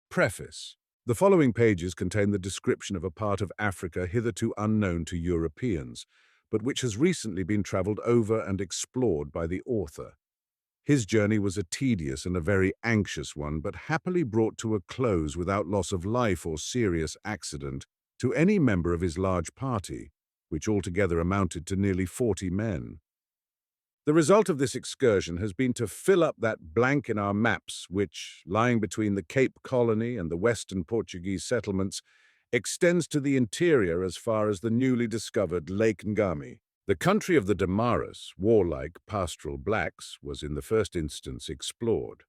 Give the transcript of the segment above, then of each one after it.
Preface. The following pages contain the description of a part of Africa hitherto unknown to Europeans, but which has recently been travelled over and explored by the author. His journey was a tedious and a very anxious one, but happily brought to a close without loss of life or serious accident to any member of his large party, which altogether amounted to nearly 40 men. The result of this excursion has been to fill up that blank in our maps which, lying between the Cape Colony and the western Portuguese settlements, extends to the interior as far as the newly discovered Lake Ngami. The country of the Damaras, warlike pastoral blacks, was in the first instance explored.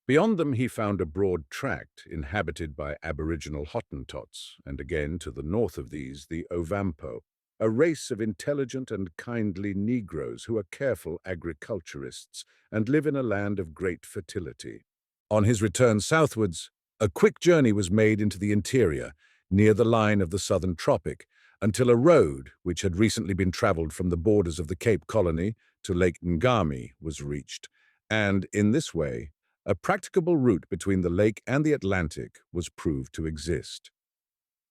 Beyond them he found a broad tract inhabited by aboriginal Hottentots, and again to the north of these the Ovampo, a race of intelligent and kindly Negroes who are careful agriculturists and live in a land of great fertility. On his return southwards, a quick journey was made into the interior, near the line of the southern tropic, until a road, which had recently been travelled from the borders of the Cape Colony to Lake Ngami, was reached, and, in this way, a practicable route between the lake and the Atlantic was proved to exist.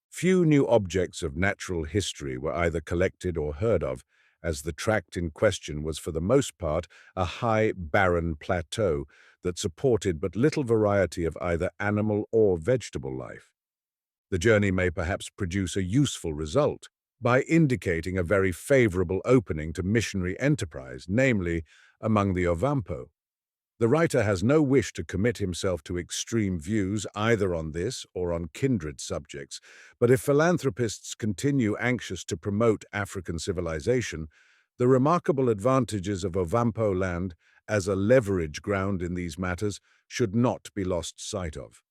Few new objects of natural history were either collected or heard of, as the tract in question was for the most part a high, barren plateau that supported but little variety of either animal or vegetable life. The journey may perhaps produce a useful result by indicating a very favorable opening to missionary enterprise, namely among the Ovampo. The writer has no wish to commit himself to extreme views either on this or on kindred subjects, but if philanthropists continue anxious to promote African civilization, the remarkable advantages of Ovampo land as a leverage ground in these matters should not be lost sight of.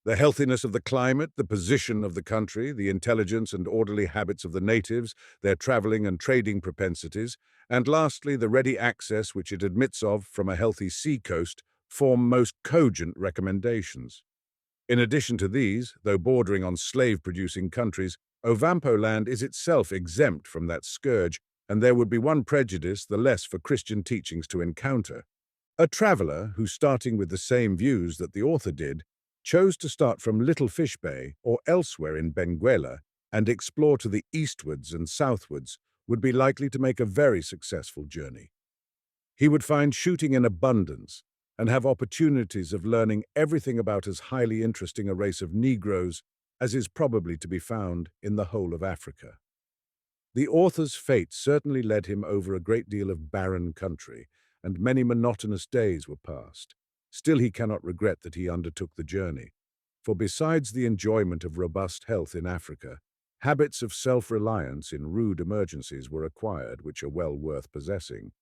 The healthiness of the climate, the position of the country, the intelligence and orderly habits of the natives, their travelling and trading propensities, and lastly, the ready access which it admits of from a healthy sea-coast, form most cogent recommendations. In addition to these, though bordering on slave-producing countries, Ovampo land is itself exempt from that scourge, and there would be one prejudice the less for Christian teachings to encounter. A traveller who, starting with the same views that the author did, chose to start from Little Fish Bay or elsewhere in Benguela and explore to the eastwards and southwards would be likely to make a very successful journey. He would find shooting in abundance and have opportunities of learning everything about as highly interesting a race of Negroes as is probably to be found in the whole of Africa. The author's fate certainly led him over a great deal of barren country, and many monotonous days were passed. Still he cannot regret that he undertook the journey, for besides the enjoyment of robust health in Africa, habits of self-reliance in rude emergencies were acquired which are well worth possessing,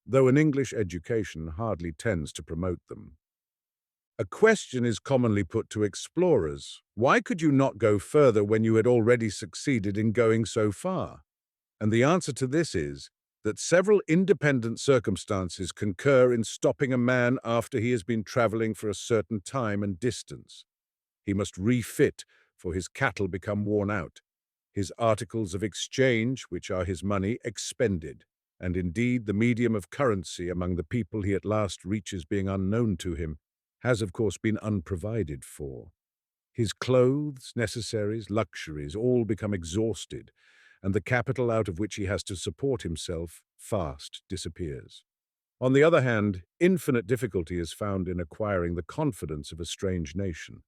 though an English education hardly tends to promote them. A question is commonly put to explorers: why could you not go further when you had already succeeded in going so far? And the answer to this is that several independent circumstances concur in stopping a man after he has been travelling for a certain time and distance. He must refit, for his cattle become worn out, his articles of exchange, which are his money, expended, and indeed the medium of currency among the people he at last reaches being unknown to him, has of course been unprovided for. His clothes, necessaries, luxuries all become exhausted, and the capital out of which he has to support himself fast disappears. On the other hand, infinite difficulty is found in acquiring the confidence of a strange nation.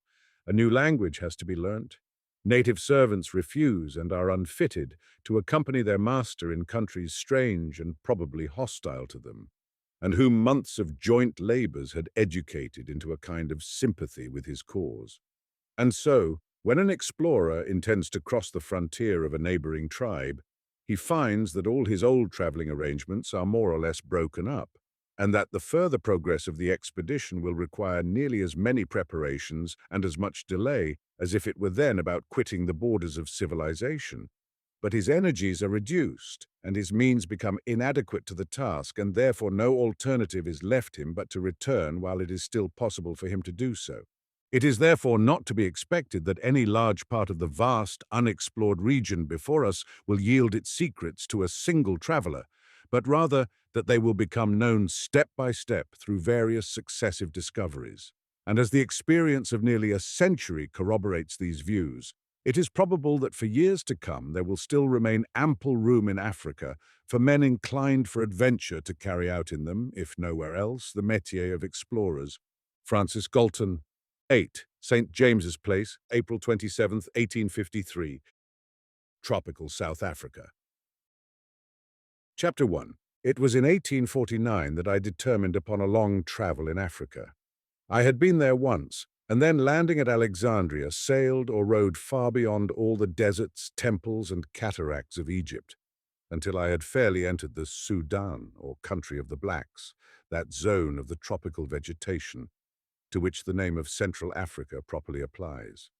A new language has to be learnt. Native servants refuse and are unfitted to accompany their master in countries strange and probably hostile to them, and whom months of joint labours had educated into a kind of sympathy with his cause. And so, when an explorer intends to cross the frontier of a neighbouring tribe, he finds that all his old travelling arrangements are more or less broken up, and that the further progress of the expedition will require nearly as many preparations and as much delay as if it were then about quitting the borders of civilization. But his energies are reduced, and his means become inadequate to the task, and therefore no alternative is left him but to return while it is still possible for him to do so. It is therefore not to be expected that any large part of the vast, unexplored region before us will yield its secrets to a single traveller, but rather that they will become known step by step through various successive discoveries. And as the experience of nearly a century corroborates these views, it is probable that for years to come there will still remain ample room in Africa for men inclined for adventure to carry out in them, if nowhere else, the métier of explorers. Francis Galton, 8, St. James's Place, April 27, 1853. Tropical South Africa. Chapter 1. It was in 1849 that I determined upon a long travel in Africa. I had been there once, and then landing at Alexandria, sailed or rode far beyond all the deserts, temples, and cataracts of Egypt, until I had fairly entered the Sudan, or country of the blacks, that zone of the tropical vegetation, to which the name of Central Africa properly applies.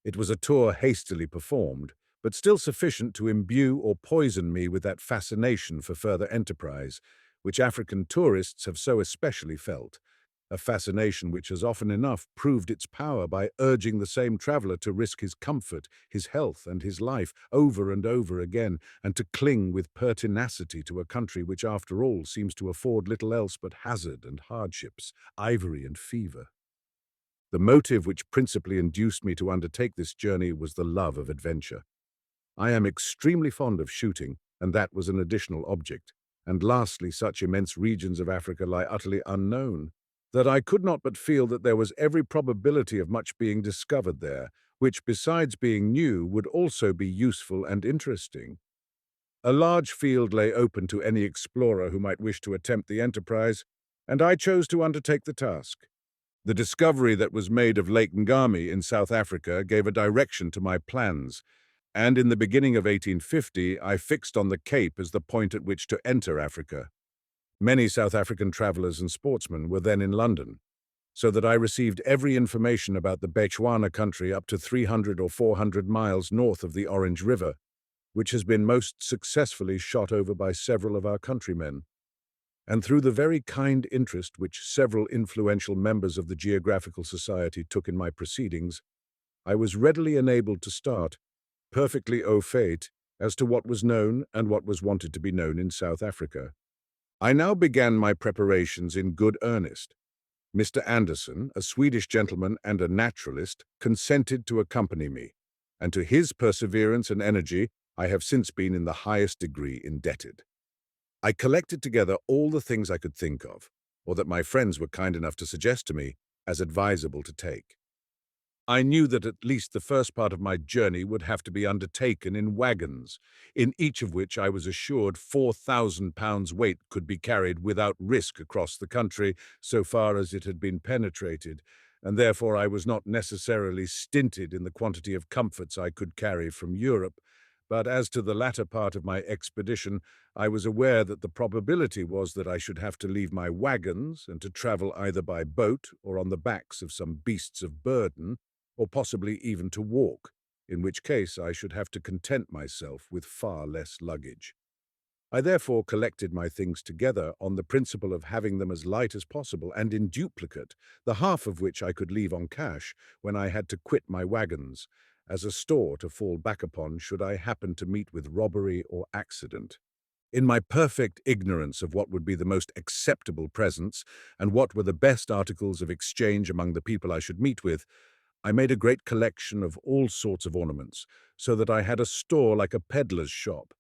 It was a tour hastily performed, but still sufficient to imbue or poison me with that fascination for further enterprise, which African tourists have so especially felt, a fascination which has often enough proved its power by urging the same traveller to risk his comfort, his health, and his life over and over again, and to cling with pertinacity to a country which after all seems to afford little else but hazard and hardships, ivory and fever. The motive which principally induced me to undertake this journey was the love of adventure. I am extremely fond of shooting, and that was an additional object. And lastly, such immense regions of Africa lie utterly unknown, that I could not but feel that there was every probability of much being discovered there, which, besides being new, would also be useful and interesting. A large field lay open to any explorer who might wish to attempt the enterprise, and I chose to undertake the task. The discovery that was made of Lake Ngami in South Africa gave a direction to my plans, and in the beginning of 1850 I fixed on the Cape as the point at which to enter Africa. Many South African travellers and sportsmen were then in London, so that I received every information about the Bechuana country up to 300 or 400 miles north of the Orange River, which has been most successfully shot over by several of our countrymen. And through the very kind interest which several influential members of the Geographical Society took in my proceedings, I was readily enabled to start, perfectly au fait, as to what was known and what was wanted to be known in South Africa. I now began my preparations in good earnest. Mr. Anderson, a Swedish gentleman and a naturalist, consented to accompany me, and to his perseverance and energy I have since been in the highest degree indebted. I collected together all the things I could think of, or that my friends were kind enough to suggest to me, as advisable to take. I knew that at least the first part of my journey would have to be undertaken in wagons, in each of which I was assured 4,000 pounds weight could be carried without risk across the country so far as it had been penetrated, and therefore I was not necessarily stinted in the quantity of comforts I could carry from Europe. But as to the latter part of my expedition, I was aware that the probability was that I should have to leave my wagons and to travel either by boat or on the backs of some beasts of burden, or possibly even to walk, in which case I should have to content myself with far less luggage. I therefore collected my things together on the principle of having them as light as possible and in duplicate, the half of which I could leave on cash when I had to quit my wagons, as a store to fall back upon should I happen to meet with robbery or accident. In my perfect ignorance of what would be the most acceptable presents and what were the best articles of exchange among the people I should meet with, I made a great collection of all sorts of ornaments, so that I had a store like a peddler's shop.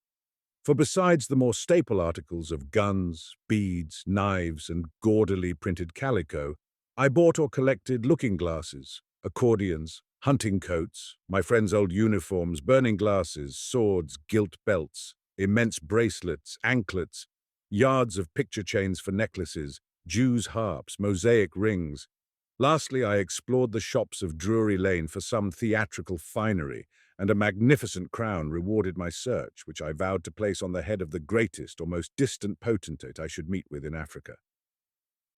For besides the more staple articles of guns, beads, knives, and gaudily printed calico, I bought or collected looking-glasses, accordions, hunting coats, my friends' old uniforms, burning glasses, swords, gilt belts, immense bracelets, anklets, yards of picture chains for necklaces, Jews' harps, mosaic rings. Lastly, I explored the shops of Drury Lane for some theatrical finery, and a magnificent crown rewarded my search, which I vowed to place on the head of the greatest or most distant potentate I should meet with in Africa.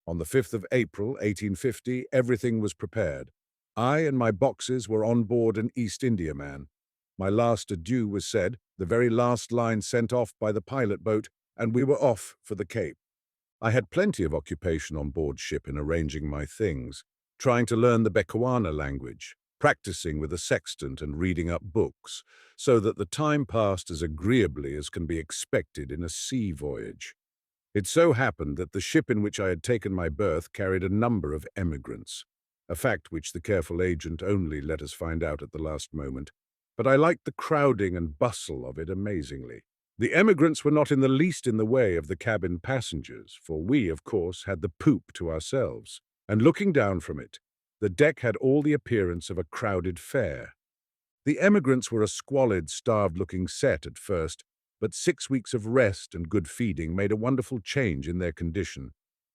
On the 5th of April, 1850, everything was prepared. I and my boxes were on board an East Indiaman. My last adieu was said, the very last line sent off by the pilot boat, and we were off for the Cape. I had plenty of occupation on board ship in arranging my things, trying to learn the Bechuana language, practicing with a sextant and reading up books, so that the time passed as agreeably as can be expected in a sea voyage. It so happened that the ship in which I had taken my berth carried a number of emigrants. a fact which the careful agent only let us find out at the last moment. But I liked the crowding and bustle of it amazingly. The emigrants were not in the least in the way of the cabin passengers, for we, of course, had the poop to ourselves, and looking down from it, the deck had all the appearance of a crowded fair. The emigrants were a squalid, starved-looking set at first, but 6 weeks of rest and good feeding made a wonderful change in their condition,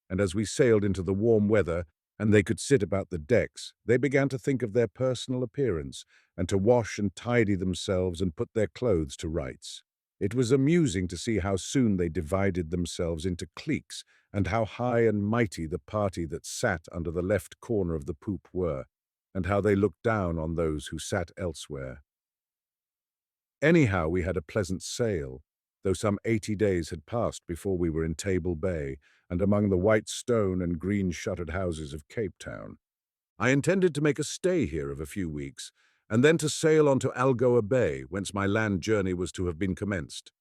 and as we sailed into the warm weather and they could sit about the decks, they began to think of their personal appearance and to wash and tidy themselves and put their clothes to rights. It was amusing to see how soon they divided themselves into cliques and how high and mighty the party that sat under the left corner of the poop were, and how they looked down on those who sat elsewhere. Anyhow, we had a pleasant sail, though some 80 days had passed before we were in Table Bay and among the white stone and green-shuttered houses of Cape Town. I intended to make a stay here of a few weeks, and then to sail on to Algoa Bay, whence my land journey was to have been commenced.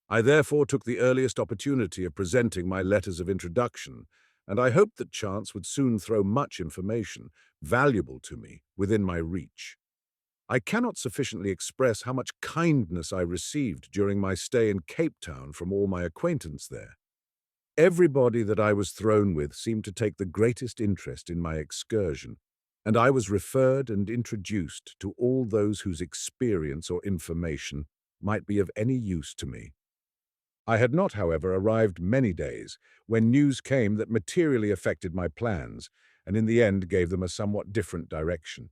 I therefore took the earliest opportunity of presenting my letters of introduction, and I hoped that chance would soon throw much information, valuable to me, within my reach. I cannot sufficiently express how much kindness I received during my stay in Cape Town from all my acquaintance there. Everybody that I was thrown with seemed to take the greatest interest in my excursion, and I was referred and introduced to all those whose experience or information might be of any use to me. I had not, however, arrived many days when news came that materially affected my plans, and in the end gave them a somewhat different direction.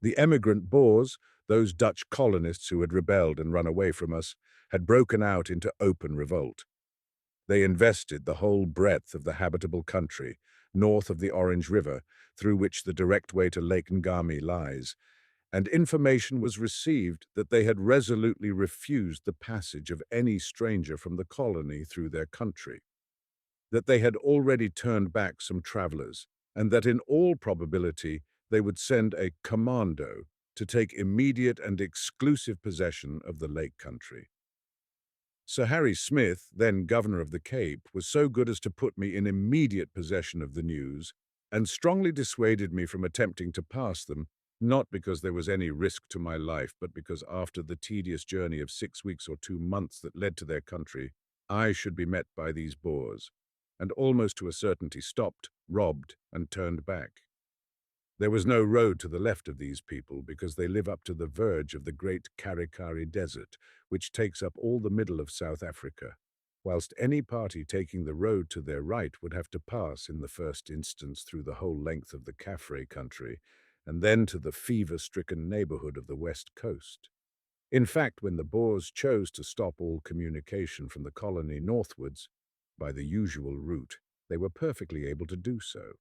The emigrant Boers, those Dutch colonists who had rebelled and run away from us, had broken out into open revolt. They invested the whole breadth of the habitable country, north of the Orange River, through which the direct way to Lake Ngami lies, and information was received that they had resolutely refused the passage of any stranger from the colony through their country, that they had already turned back some travelers, and that in all probability they would send a commando to take immediate and exclusive possession of the Lake Country. Sir Harry Smith, then Governor of the Cape, was so good as to put me in immediate possession of the news, and strongly dissuaded me from attempting to pass them, not because there was any risk to my life, but because after the tedious journey of 6 weeks or 2 months that led to their country, I should be met by these Boers, and almost to a certainty stopped, robbed, and turned back. There was no road to the left of these people because they live up to the verge of the great Karikari Desert, which takes up all the middle of South Africa, whilst any party taking the road to their right would have to pass in the first instance through the whole length of the Caffre country, and then to the fever-stricken neighbourhood of the west coast. In fact, when the Boers chose to stop all communication from the colony northwards, by the usual route, they were perfectly able to do so.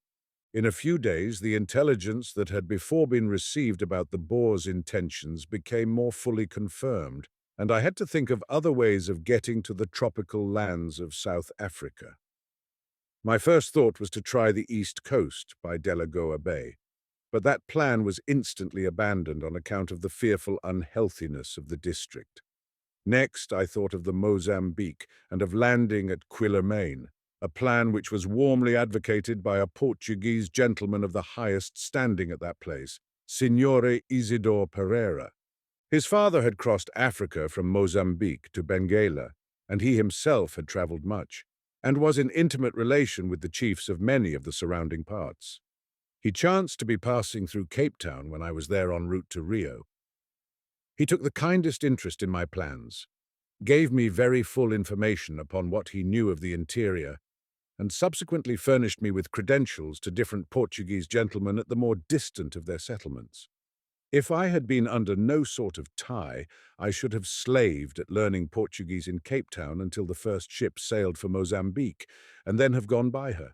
In a few days, the intelligence that had before been received about the Boers' intentions became more fully confirmed, and I had to think of other ways of getting to the tropical lands of South Africa. My first thought was to try the east coast by Delagoa Bay, but that plan was instantly abandoned on account of the fearful unhealthiness of the district. Next, I thought of the Mozambique and of landing at Quillermain, a plan which was warmly advocated by a Portuguese gentleman of the highest standing at that place, Signore Isidore Pereira. His father had crossed Africa from Mozambique to Benguela, and he himself had travelled much, and was in intimate relation with the chiefs of many of the surrounding parts. He chanced to be passing through Cape Town when I was there en route to Rio. He took the kindest interest in my plans, gave me very full information upon what he knew of the interior, and subsequently furnished me with credentials to different Portuguese gentlemen at the more distant of their settlements. If I had been under no sort of tie, I should have slaved at learning Portuguese in Cape Town until the first ship sailed for Mozambique, and then have gone by her.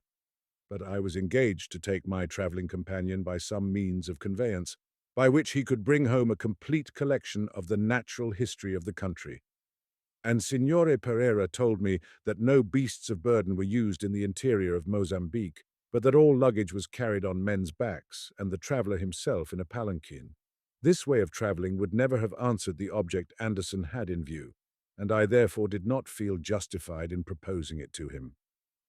But I was engaged to take my travelling companion by some means of conveyance, by which he could bring home a complete collection of the natural history of the country. And Signore Pereira told me that no beasts of burden were used in the interior of Mozambique, but that all luggage was carried on men's backs, and the traveller himself in a palanquin. This way of travelling would never have answered the object Anderson had in view, and I therefore did not feel justified in proposing it to him.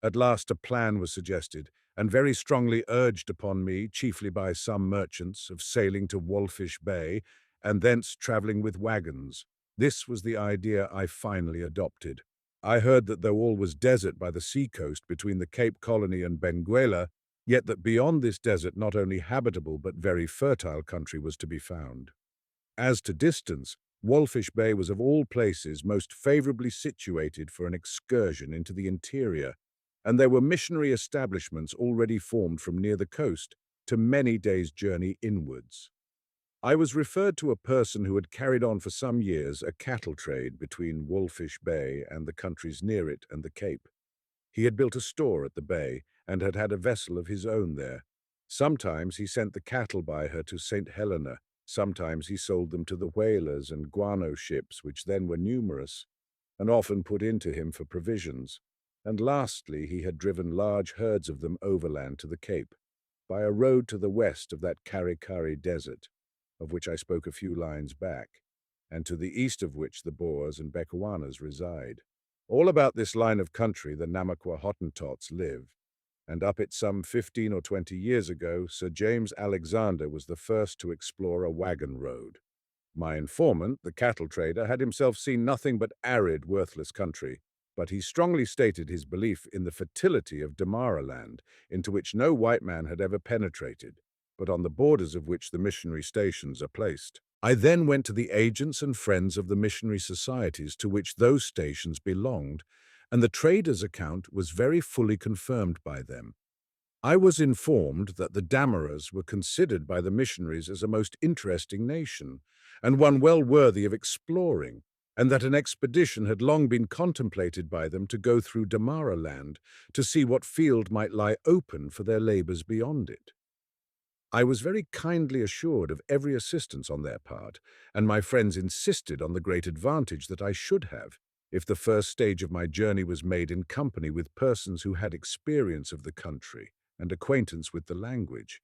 At last a plan was suggested, and very strongly urged upon me, chiefly by some merchants, of sailing to Walfish Bay, and thence travelling with wagons. This was the idea I finally adopted. I heard that though all was desert by the sea-coast between the Cape Colony and Benguela, yet that beyond this desert not only habitable but very fertile country was to be found. As to distance, Walfish Bay was of all places most favourably situated for an excursion into the interior, and there were missionary establishments already formed from near the coast to many days' journey inwards. I was referred to a person who had carried on for some years a cattle trade between Walfish Bay and the countries near it and the Cape. He had built a store at the bay and had had a vessel of his own there. Sometimes he sent the cattle by her to St. Helena, sometimes he sold them to the whalers and guano ships, which then were numerous, and often put into him for provisions. And lastly, he had driven large herds of them overland to the Cape, by a road to the west of that Karikari desert, of which I spoke a few lines back, and to the east of which the Boers and Bechuanas reside. All about this line of country the Namaqua Hottentots live, and up it some 15 or 20 years ago, Sir James Alexander was the first to explore a wagon road. My informant, the cattle trader, had himself seen nothing but arid, worthless country, but he strongly stated his belief in the fertility of Damara land, into which no white man had ever penetrated, but on the borders of which the missionary stations are placed. I then went to the agents and friends of the missionary societies to which those stations belonged, and the trader's account was very fully confirmed by them. I was informed that the Damaras were considered by the missionaries as a most interesting nation, and one well worthy of exploring, and that an expedition had long been contemplated by them to go through Damara land to see what field might lie open for their labours beyond it. I was very kindly assured of every assistance on their part, and my friends insisted on the great advantage that I should have, if the first stage of my journey was made in company with persons who had experience of the country and acquaintance with the language.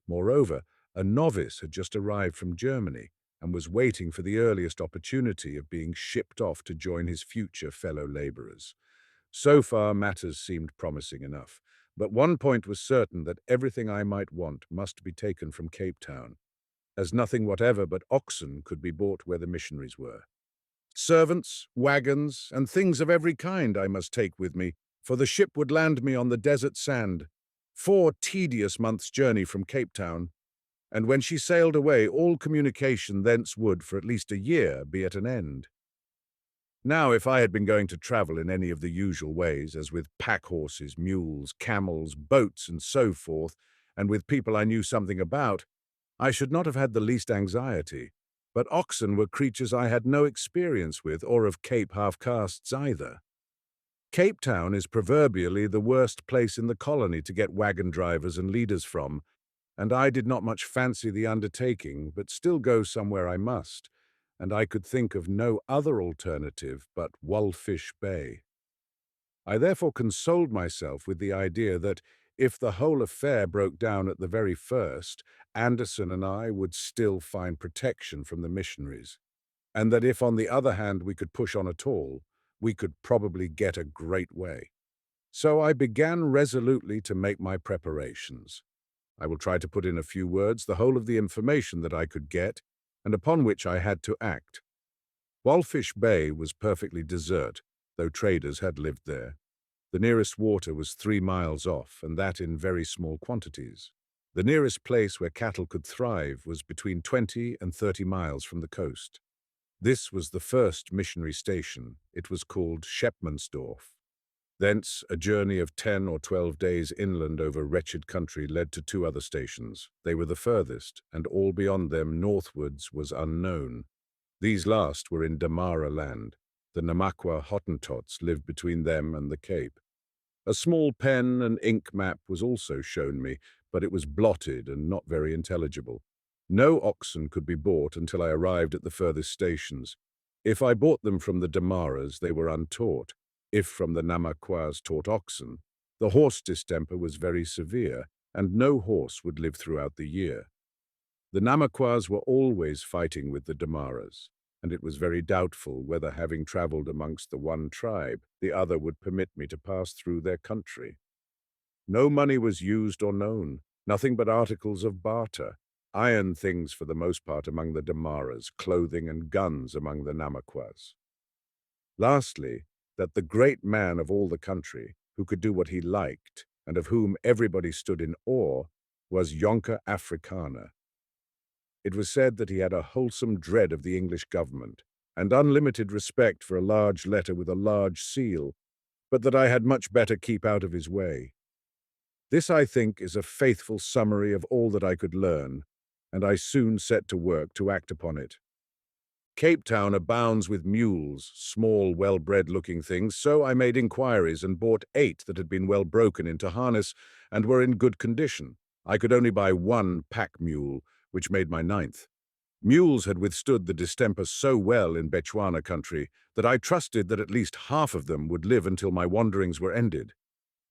Moreover, a novice had just arrived from Germany and was waiting for the earliest opportunity of being shipped off to join his future fellow labourers. So far, matters seemed promising enough, but one point was certain, that everything I might want must be taken from Cape Town, as nothing whatever but oxen could be bought where the missionaries were. Servants, wagons, and things of every kind I must take with me, for the ship would land me on the desert sand, 4 tedious months' journey from Cape Town, and when she sailed away, all communication thence would, for at least a year, be at an end. Now, if I had been going to travel in any of the usual ways, as with pack-horses, mules, camels, boats, and so forth, and with people I knew something about, I should not have had the least anxiety. But oxen were creatures I had no experience with, or of Cape half-castes either. Cape Town is proverbially the worst place in the colony to get wagon drivers and leaders from, and I did not much fancy the undertaking, but still go somewhere I must, and I could think of no other alternative but Walfish Bay. I therefore consoled myself with the idea that, if the whole affair broke down at the very first, Anderson and I would still find protection from the missionaries, and that if on the other hand we could push on at all, we could probably get a great way. So I began resolutely to make my preparations. I will try to put in a few words the whole of the information that I could get, and upon which I had to act. Walfish Bay was perfectly desert, though traders had lived there. The nearest water was 3 miles off, and that in very small quantities. The nearest place where cattle could thrive was between 20 and 30 miles from the coast. This was the first missionary station. It was called Schepmansdorf. Thence, a journey of 10 or 12 days inland over wretched country led to 2 other stations. They were the furthest, and all beyond them northwards was unknown. These last were in Damara land. The Namaqua Hottentots lived between them and the Cape. A small pen and ink map was also shown me, but it was blotted and not very intelligible. No oxen could be bought until I arrived at the furthest stations. If I bought them from the Damaras, they were untaught. If from the Namaquas taught oxen, the horse distemper was very severe, and no horse would live throughout the year. The Namaquas were always fighting with the Damaras, and it was very doubtful whether, having travelled amongst the one tribe, the other would permit me to pass through their country. No money was used or known, nothing but articles of barter, iron things for the most part among the Damaras, clothing and guns among the Namaquas. Lastly, that the great man of all the country, who could do what he liked, and of whom everybody stood in awe, was Yonka Africana. It was said that he had a wholesome dread of the English government, and unlimited respect for a large letter with a large seal, but that I had much better keep out of his way. This, I think, is a faithful summary of all that I could learn, and I soon set to work to act upon it. Cape Town abounds with mules, small, well-bred-looking things, so I made inquiries and bought 8 that had been well broken into harness and were in good condition. I could only buy 1 pack mule, which made my 9th. Mules had withstood the distemper so well in Bechuana country that I trusted that at least half of them would live until my wanderings were ended.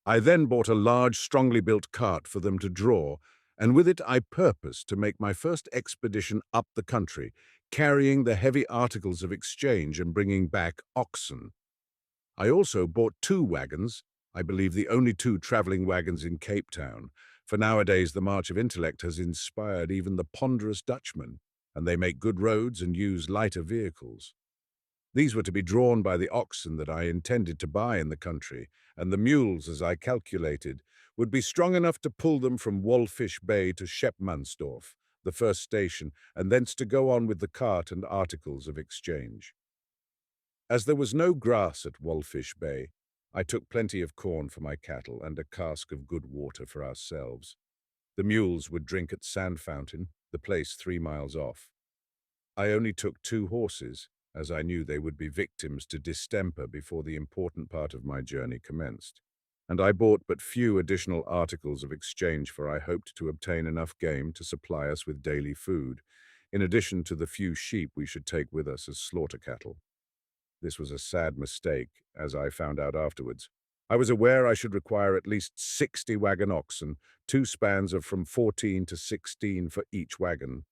I then bought a large, strongly built cart for them to draw, and with it I purposed to make my first expedition up the country, carrying the heavy articles of exchange and bringing back oxen. I also bought 2 wagons, I believe the only 2 traveling wagons in Cape Town, for nowadays the march of intellect has inspired even the ponderous Dutchmen, and they make good roads and use lighter vehicles. These were to be drawn by the oxen that I intended to buy in the country, and the mules, as I calculated, would be strong enough to pull them from Walfish Bay to Schepmansdorf, the first station, and thence to go on with the cart and articles of exchange. As there was no grass at Walfish Bay, I took plenty of corn for my cattle and a cask of good water for ourselves. The mules would drink at Sand Fountain, the place 3 miles off. I only took 2 horses, as I knew they would be victims to distemper before the important part of my journey commenced, and I bought but few additional articles of exchange, for I hoped to obtain enough game to supply us with daily food, in addition to the few sheep we should take with us as slaughter cattle. This was a sad mistake, as I found out afterwards. I was aware I should require at least 60 wagon oxen, 2 spans of from 14 to 16 for each wagon.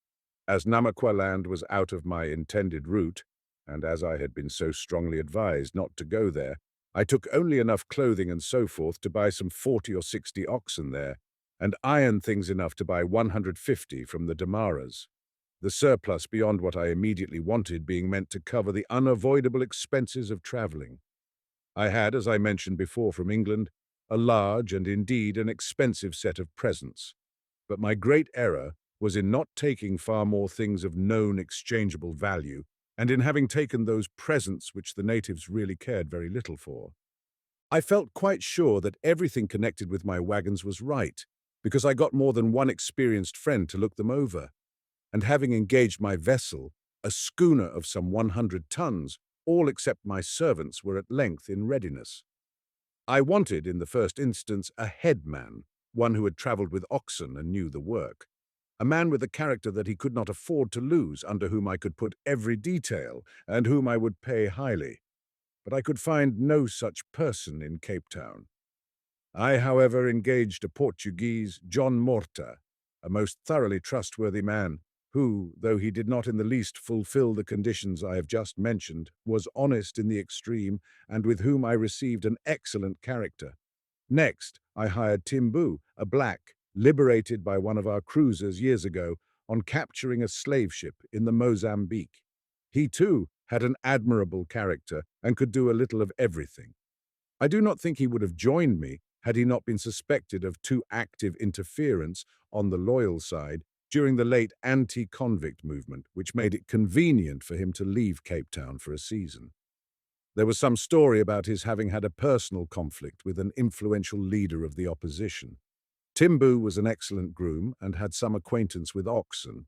As Namaqua land was out of my intended route, and as I had been so strongly advised not to go there, I took only enough clothing and so forth to buy some 40 or 60 oxen there, and iron things enough to buy 150 from the Damaras. The surplus beyond what I immediately wanted being meant to cover the unavoidable expenses of traveling. I had, as I mentioned before, from England, a large and indeed an expensive set of presents, but my great error was in not taking far more things of known exchangeable value, and in having taken those presents which the natives really cared very little for. I felt quite sure that everything connected with my wagons was right, because I got more than one experienced friend to look them over, and having engaged my vessel, a schooner of some 100 tons, all except my servants were at length in readiness. I wanted, in the first instance, a headman, one who had travelled with oxen and knew the work. A man with a character that he could not afford to lose, under whom I could put every detail, and whom I would pay highly. But I could find no such person in Cape Town. I, however, engaged a Portuguese, John Morta, a most thoroughly trustworthy man, who, though he did not in the least fulfill the conditions I have just mentioned, was honest in the extreme, and with whom I received an excellent character. Next, I hired Timbu, a black, liberated by one of our cruisers years ago on capturing a slave ship in the Mozambique. He, too, had an admirable character and could do a little of everything. I do not think he would have joined me had he not been suspected of too active interference on the loyal side during the late anti-convict movement, which made it convenient for him to leave Cape Town for a season. There was some story about his having had a personal conflict with an influential leader of the opposition. Timbu was an excellent groom and had some acquaintance with oxen.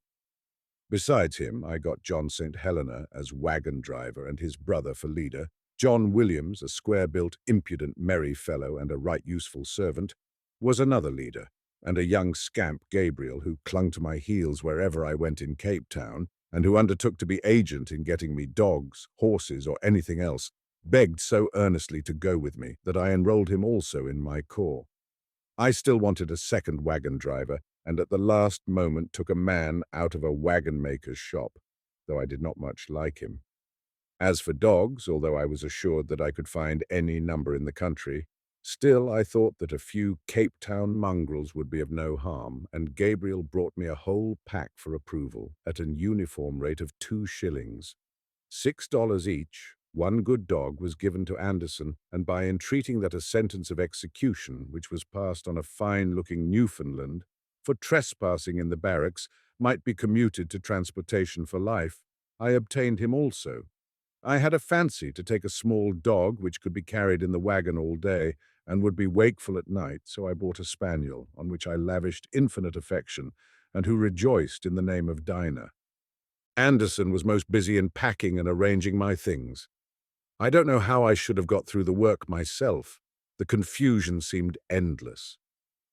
Besides him, I got John St. Helena as wagon driver and his brother for leader, John Williams, a square-built, impudent, merry fellow and a right useful servant, was another leader, and a young scamp, Gabriel, who clung to my heels wherever I went in Cape Town, and who undertook to be agent in getting me dogs, horses, or anything else, begged so earnestly to go with me that I enrolled him also in my corps. I still wanted a second wagon driver, and at the last moment took a man out of a wagon maker's shop, though I did not much like him. As for dogs, although I was assured that I could find any number in the country, Still, I thought that a few Cape Town mongrels would be of no harm, and Gabriel brought me a whole pack for approval at an uniform rate of 2 shillings. $6 each. One good dog was given to Anderson, and by entreating that a sentence of execution, which was passed on a fine-looking Newfoundland, for trespassing in the barracks, might be commuted to transportation for life, I obtained him also. I had a fancy to take a small dog which could be carried in the wagon all day and would be wakeful at night, so I bought a spaniel, on which I lavished infinite affection, and who rejoiced in the name of Dinah. Anderson was most busy in packing and arranging my things. I don't know how I should have got through the work myself. The confusion seemed endless.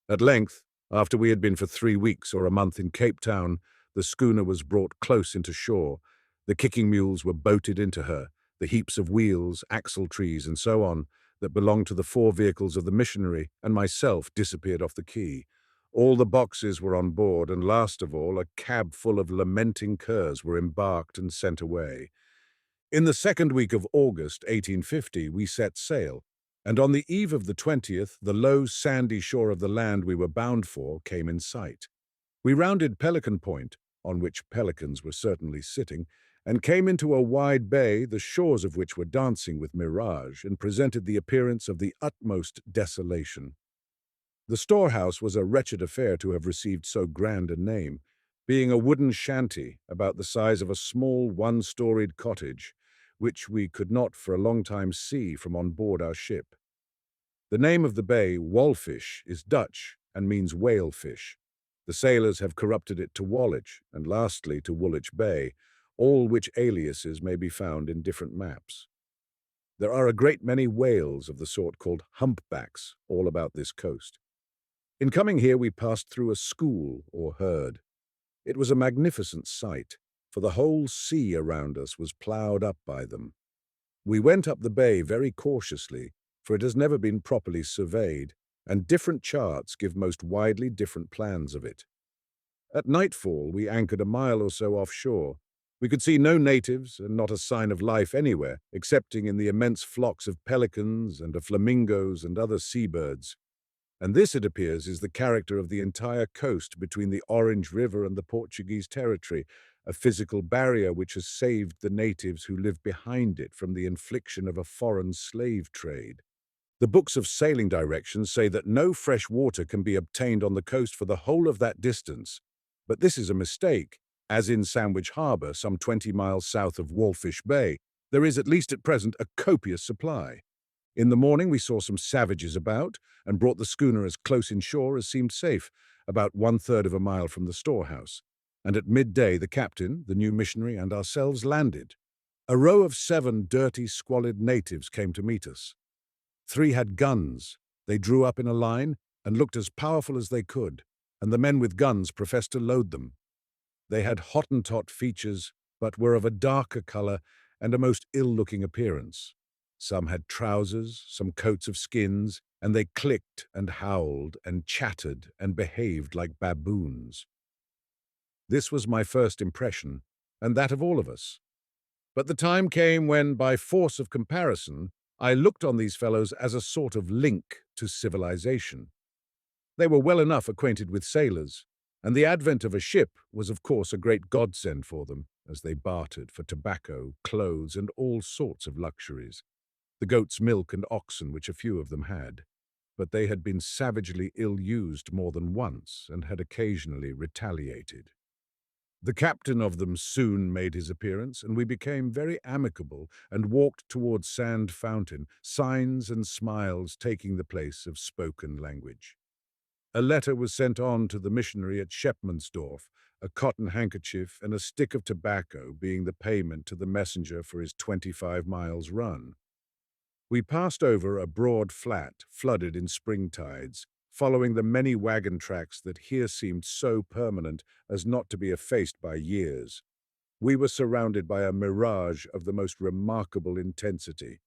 At length, after we had been for 3 weeks or a month in Cape Town, the schooner was brought close into shore. The kicking mules were boated into her, the heaps of wheels, axle trees, and so on, that belonged to the 4 vehicles of the missionary and myself disappeared off the quay. All the boxes were on board, and last of all, a cab full of lamenting curs were embarked and sent away. In the second week of August, 1850, we set sail, and on the eve of the 20th, the low, sandy shore of the land we were bound for came in sight. We rounded Pelican Point, on which pelicans were certainly sitting, and came into a wide bay, the shores of which were dancing with mirage, and presented the appearance of the utmost desolation. The storehouse was a wretched affair to have received so grand a name, being a wooden shanty about the size of a small one-storied cottage, which we could not for a long time see from on board our ship. The name of the bay, Walfish, is Dutch and means whale fish. The sailors have corrupted it to Woolwich, and lastly to Woolwich Bay, all which aliases may be found in different maps. There are a great many whales of the sort called humpbacks all about this coast. In coming here we passed through a school or herd. It was a magnificent sight, for the whole sea around us was ploughed up by them. We went up the bay very cautiously, for it has never been properly surveyed, and different charts give most widely different plans of it. At nightfall we anchored a mile or so offshore. We could see no natives and not a sign of life anywhere, excepting in the immense flocks of pelicans and of flamingos and other seabirds. And this, it appears, is the character of the entire coast between the Orange River and the Portuguese territory, a physical barrier which has saved the natives who live behind it from the infliction of a foreign slave trade. The books of sailing directions say that no fresh water can be obtained on the coast for the whole of that distance, but this is a mistake, as in Sandwich Harbour, some 20 miles south of Walfish Bay, there is at least at present a copious supply. In the morning we saw some savages about, and brought the schooner as close inshore as seemed safe, about 1/3 of a mile from the storehouse, and at midday the captain, the new missionary, and ourselves landed. A row of 7 dirty, squalid natives came to meet us. 3 had guns. They drew up in a line and looked as powerful as they could, and the men with guns professed to load them. They had Hottentot features, but were of a darker colour and a most ill-looking appearance. Some had trousers, some coats of skins, and they clicked and howled and chattered and behaved like baboons. This was my first impression, and that of all of us. But the time came when, by force of comparison, I looked on these fellows as a sort of link to civilization. They were well enough acquainted with sailors, and the advent of a ship was of course a great godsend for them, as they bartered for tobacco, clothes, and all sorts of luxuries. The goat's milk and oxen which a few of them had, but they had been savagely ill-used more than once and had occasionally retaliated. The captain of them soon made his appearance, and we became very amicable and walked towards Sand Fountain, signs and smiles taking the place of spoken language. A letter was sent on to the missionary at Shepmansdorf, a cotton handkerchief and a stick of tobacco being the payment to the messenger for his 25 miles run. We passed over a broad flat flooded in spring tides, following the many wagon tracks that here seemed so permanent as not to be effaced by years. We were surrounded by a mirage of the most remarkable intensity.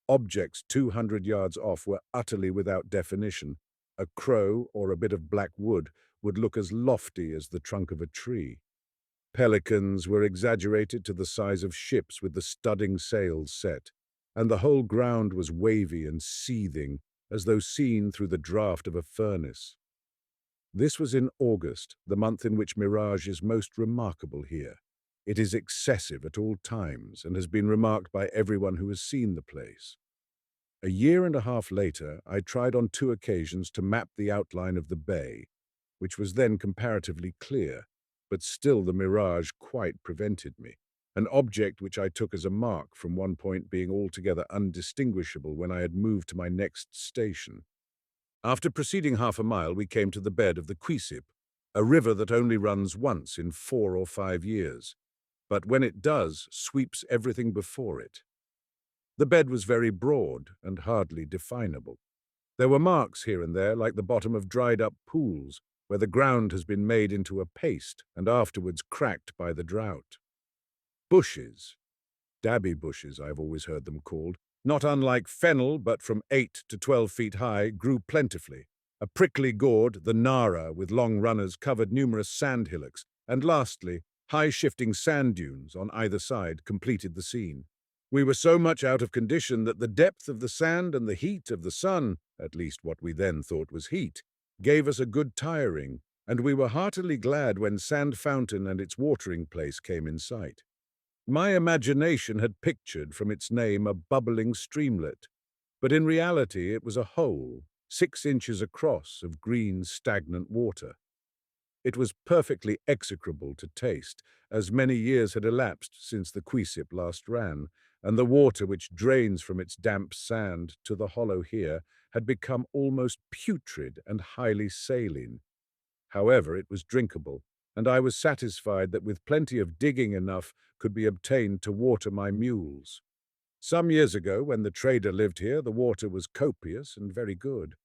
Objects 200 yards off were utterly without definition. A crow or a bit of black wood would look as lofty as the trunk of a tree. Pelicans were exaggerated to the size of ships with the studding sails set, and the whole ground was wavy and seething, as though seen through the draught of a furnace. This was in August, the month in which mirage is most remarkable here. It is excessive at all times and has been remarked by everyone who has seen the place. A year and a half later, I tried on 2 occasions to map the outline of the bay, which was then comparatively clear, but still the mirage quite prevented me, an object which I took as a mark from one point being altogether undistinguishable when I had moved to my next station. After proceeding half a mile, we came to the bed of the Quisip, a river that only runs once in 4 or 5 years, but when it does, sweeps everything before it. The bed was very broad and hardly definable. There were marks here and there like the bottom of dried-up pools, where the ground has been made into a paste and afterwards cracked by the drought. Bushes, dabby bushes I've always heard them called, not unlike fennel but from 8 to 12 feet high, grew plentifully. A prickly gourd, the nara, with long runners, covered numerous sand hillocks, and lastly, high shifting sand dunes on either side completed the scene. We were so much out of condition that the depth of the sand and the heat of the sun, at least what we then thought was heat, gave us a good tiring, and we were heartily glad when Sand Fountain and its watering place came in sight. My imagination had pictured from its name a bubbling streamlet, but in reality it was a hole, 6 inches across, of green, stagnant water. It was perfectly execrable to taste, as many years had elapsed since the Quisip last ran, and the water which drains from its damp sand to the hollow here had become almost putrid and highly saline. However, it was drinkable, and I was satisfied that with plenty of digging enough could be obtained to water my mules. Some years ago, when the trader lived here, the water was copious and very good.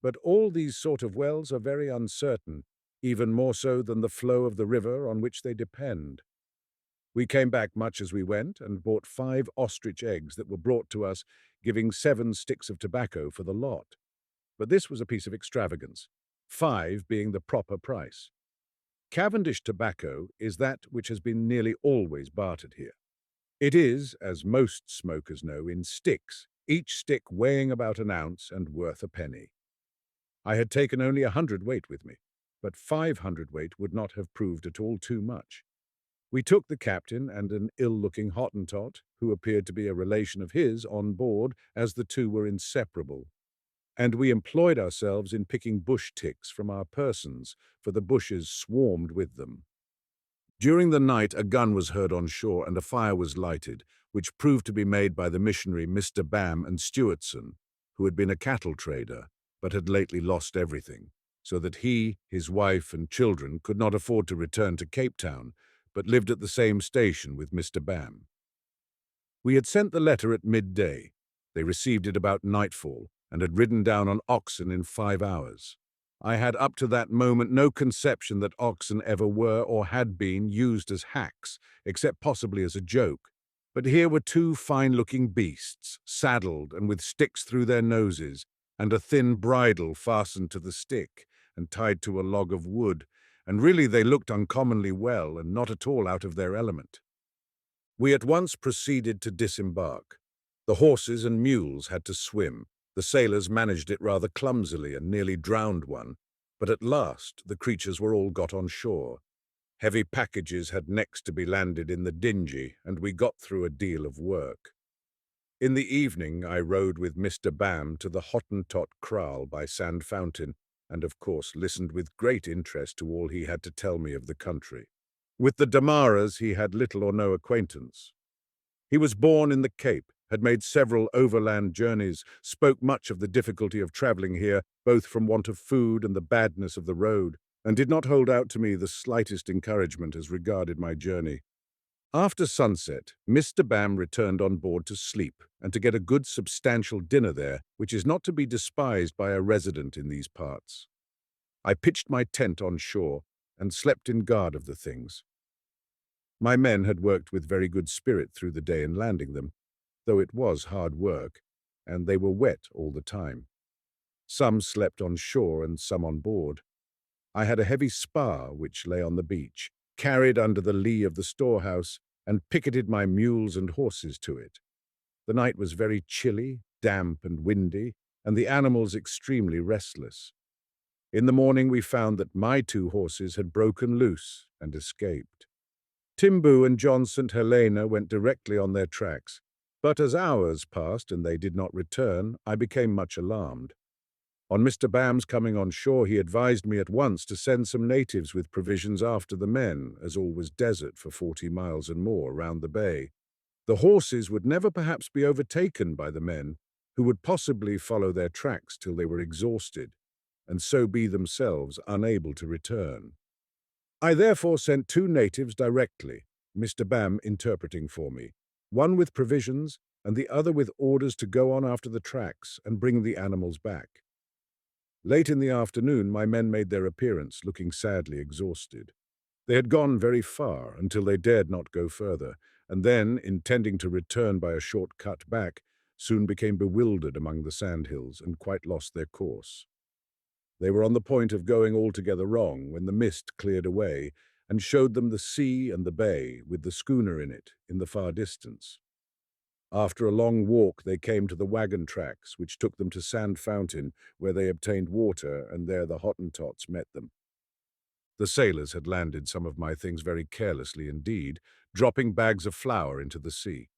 But all these sort of wells are very uncertain, even more so than the flow of the river on which they depend. We came back much as we went and bought 5 ostrich eggs that were brought to us, giving 7 sticks of tobacco for the lot. But this was a piece of extravagance, 5 being the proper price. Cavendish tobacco is that which has been nearly always bartered here. It is, as most smokers know, in sticks, each stick weighing about an ounce and worth a penny. I had taken only 100 weight with me, but 500 weight would not have proved at all too much. We took the captain and an ill-looking Hottentot, who appeared to be a relation of his, on board, as the two were inseparable, and we employed ourselves in picking bush ticks from our persons, for the bushes swarmed with them. During the night a gun was heard on shore and a fire was lighted, which proved to be made by the missionary Mr. Bam and Stewardson, who had been a cattle trader, but had lately lost everything, so that he, his wife and children could not afford to return to Cape Town, but lived at the same station with Mr. Bam. We had sent the letter at midday. They received it about nightfall, and had ridden down on oxen in 5 hours. I had up to that moment no conception that oxen ever were or had been used as hacks, except possibly as a joke. But here were 2 fine-looking beasts, saddled and with sticks through their noses, and a thin bridle fastened to the stick and tied to a log of wood, and really they looked uncommonly well and not at all out of their element. We at once proceeded to disembark. The horses and mules had to swim. The sailors managed it rather clumsily and nearly drowned one, but at last the creatures were all got on shore. Heavy packages had next to be landed in the dinghy, and we got through a deal of work. In the evening I rode with Mr. Bam to the Hottentot kraal by Sand Fountain, and of course listened with great interest to all he had to tell me of the country. With the Damaras he had little or no acquaintance. He was born in the Cape, had made several overland journeys, spoke much of the difficulty of travelling here, both from want of food and the badness of the road, and did not hold out to me the slightest encouragement as regarded my journey. After sunset, Mr. Bam returned on board to sleep and to get a good substantial dinner there, which is not to be despised by a resident in these parts. I pitched my tent on shore and slept in guard of the things. My men had worked with very good spirit through the day in landing them, though it was hard work, and they were wet all the time. Some slept on shore and some on board. I had a heavy spar which lay on the beach, carried under the lee of the storehouse, and picketed my mules and horses to it. The night was very chilly, damp and windy, and the animals extremely restless. In the morning we found that my two horses had broken loose and escaped. Timbu and John St. Helena went directly on their tracks, but as hours passed and they did not return, I became much alarmed. On Mr. Bam's coming on shore, he advised me at once to send some natives with provisions after the men, as all was desert for 40 miles and more round the bay. The horses would never perhaps be overtaken by the men, who would possibly follow their tracks till they were exhausted, and so be themselves unable to return. I therefore sent two natives directly, Mr. Bam interpreting for me, one with provisions and the other with orders to go on after the tracks and bring the animals back. Late in the afternoon, my men made their appearance, looking sadly exhausted. They had gone very far until they dared not go further, and then, intending to return by a short cut back, soon became bewildered among the sandhills and quite lost their course. They were on the point of going altogether wrong when the mist cleared away and showed them the sea and the bay, with the schooner in it, in the far distance. After a long walk, they came to the wagon tracks, which took them to Sand Fountain, where they obtained water, and there the Hottentots met them. The sailors had landed some of my things very carelessly indeed, dropping bags of flour into the sea.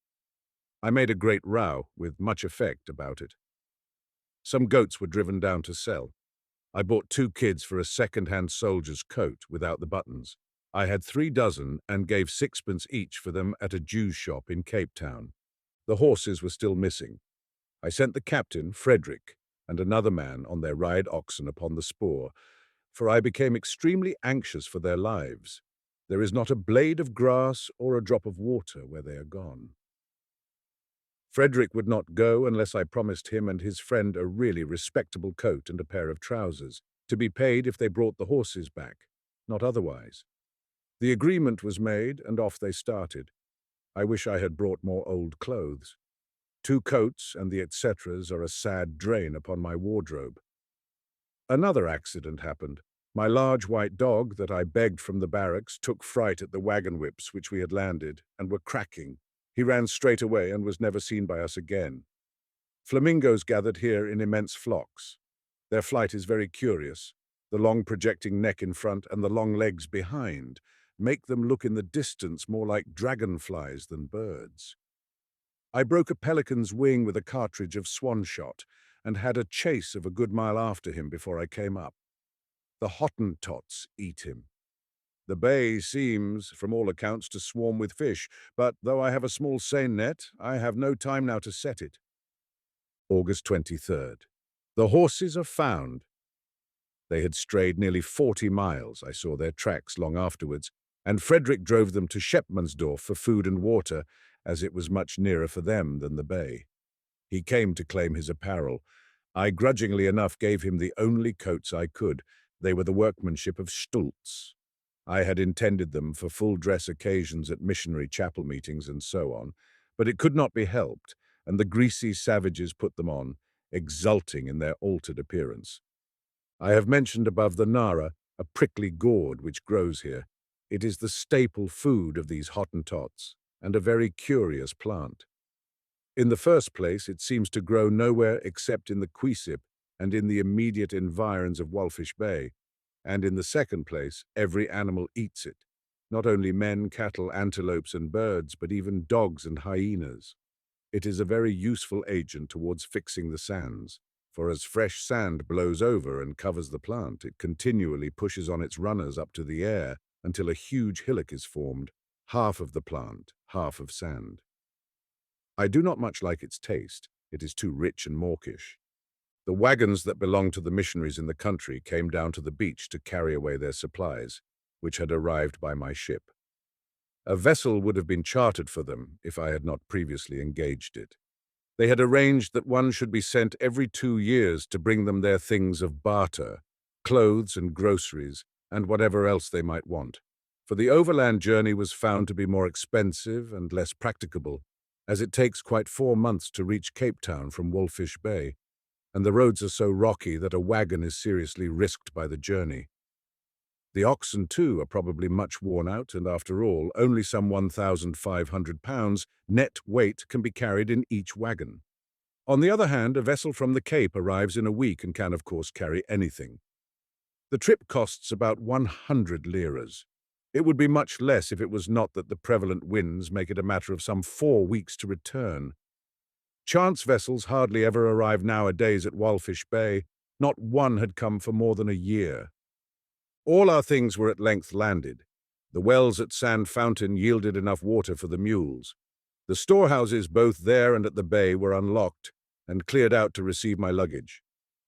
I made a great row, with much effect, about it. Some goats were driven down to sell. I bought 2 kids for a second-hand soldier's coat without the buttons. I had 3 dozen and gave 6pence each for them at a Jew's shop in Cape Town. The horses were still missing. I sent the captain, Frederick, and another man on their ride oxen upon the spoor, for I became extremely anxious for their lives. There is not a blade of grass or a drop of water where they are gone. Frederick would not go unless I promised him and his friend a really respectable coat and a pair of trousers, to be paid if they brought the horses back, not otherwise. The agreement was made, and off they started. I wish I had brought more old clothes. 2 coats and the etceteras are a sad drain upon my wardrobe. Another accident happened. My large white dog that I begged from the barracks took fright at the wagon whips which we had landed and were cracking. He ran straight away and was never seen by us again. Flamingos gathered here in immense flocks. Their flight is very curious. The long projecting neck in front and the long legs behind make them look in the distance more like dragonflies than birds. I broke a pelican's wing with a cartridge of swan shot and had a chase of a good mile after him before I came up. The Hottentots eat him. The bay seems, from all accounts, to swarm with fish, but though I have a small seine net, I have no time now to set it. August 23rd. The horses are found. They had strayed nearly 40 miles, I saw their tracks long afterwards, and Frederick drove them to Shepmansdorf for food and water, as it was much nearer for them than the bay. He came to claim his apparel. I grudgingly enough gave him the only coats I could. They were the workmanship of Stultz. I had intended them for full-dress occasions at missionary chapel meetings and so on, but it could not be helped, and the greasy savages put them on, exulting in their altered appearance. I have mentioned above the nara, a prickly gourd which grows here. It is the staple food of these Hottentots, and a very curious plant. In the first place, it seems to grow nowhere except in the Quisip and in the immediate environs of Walfish Bay, and in the second place, every animal eats it, not only men, cattle, antelopes, and birds, but even dogs and hyenas. It is a very useful agent towards fixing the sands, for as fresh sand blows over and covers the plant, it continually pushes on its runners up to the air until a huge hillock is formed, half of the plant, half of sand. I do not much like its taste. It is too rich and mawkish. The wagons that belonged to the missionaries in the country came down to the beach to carry away their supplies, which had arrived by my ship. A vessel would have been chartered for them if I had not previously engaged it. They had arranged that one should be sent every 2 years to bring them their things of barter, clothes and groceries, and whatever else they might want. For the overland journey was found to be more expensive and less practicable, as it takes quite 4 months to reach Cape Town from Walfish Bay, and the roads are so rocky that a wagon is seriously risked by the journey. The oxen, too, are probably much worn out, and after all, only some 1,500 pounds net weight can be carried in each wagon. On the other hand, a vessel from the Cape arrives in a week and can, of course, carry anything. The trip costs about 100 liras. It would be much less if it was not that the prevalent winds make it a matter of some 4 weeks to return. Chance vessels hardly ever arrive nowadays at Walfish Bay. Not one had come for more than a year. All our things were at length landed. The wells at Sand Fountain yielded enough water for the mules. The storehouses both there and at the bay were unlocked and cleared out to receive my luggage.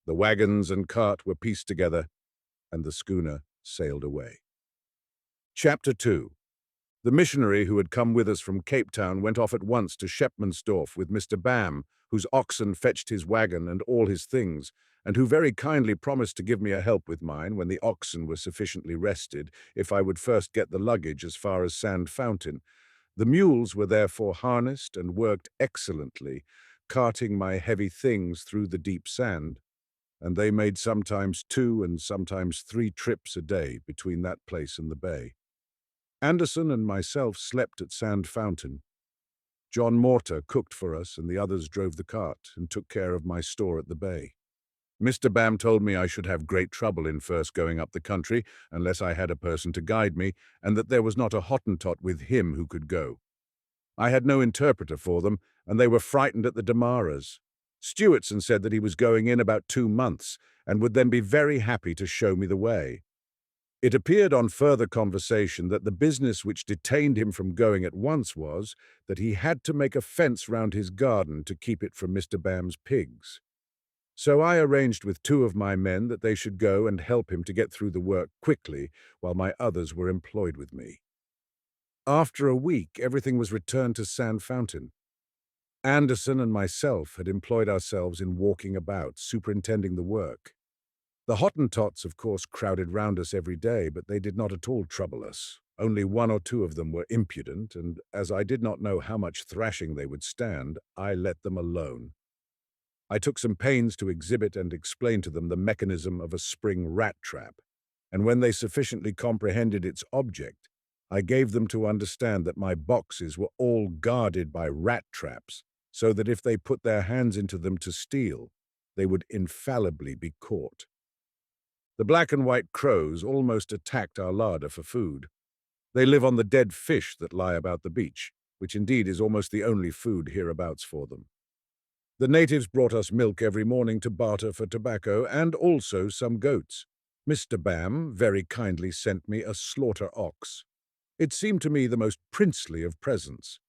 The wagons and cart were pieced together, and the schooner sailed away. Chapter 2. The missionary who had come with us from Cape Town went off at once to Shepmansdorf with Mr. Bam, whose oxen fetched his wagon and all his things, and who very kindly promised to give me a help with mine when the oxen were sufficiently rested, if I would first get the luggage as far as Sand Fountain. The mules were therefore harnessed and worked excellently, carting my heavy things through the deep sand, and they made sometimes 2 and sometimes 3 trips a day between that place and the bay. Anderson and myself slept at Sand Fountain. John Mortar cooked for us, and the others drove the cart and took care of my store at the bay. Mr. Bam told me I should have great trouble in first going up the country unless I had a person to guide me, and that there was not a Hottentot with him who could go. I had no interpreter for them, and they were frightened at the Damaras. Stewartson said that he was going in about 2 months, and would then be very happy to show me the way. It appeared on further conversation that the business which detained him from going at once was that he had to make a fence round his garden to keep it from Mr. Bam's pigs. So I arranged with 2 of my men that they should go and help him to get through the work quickly while my others were employed with me. After a week, everything was returned to Sand Fountain. Anderson and myself had employed ourselves in walking about, superintending the work. The Hottentots, of course, crowded round us every day, but they did not at all trouble us. Only 1 or 2 of them were impudent, and as I did not know how much thrashing they would stand, I let them alone. I took some pains to exhibit and explain to them the mechanism of a spring rat trap, and when they sufficiently comprehended its object, I gave them to understand that my boxes were all guarded by rat traps, so that if they put their hands into them to steal, they would infallibly be caught. The black and white crows almost attacked our larder for food. They live on the dead fish that lie about the beach, which indeed is almost the only food hereabouts for them. The natives brought us milk every morning to barter for tobacco, and also some goats. Mr. Bam very kindly sent me a slaughter ox. It seemed to me the most princely of presents.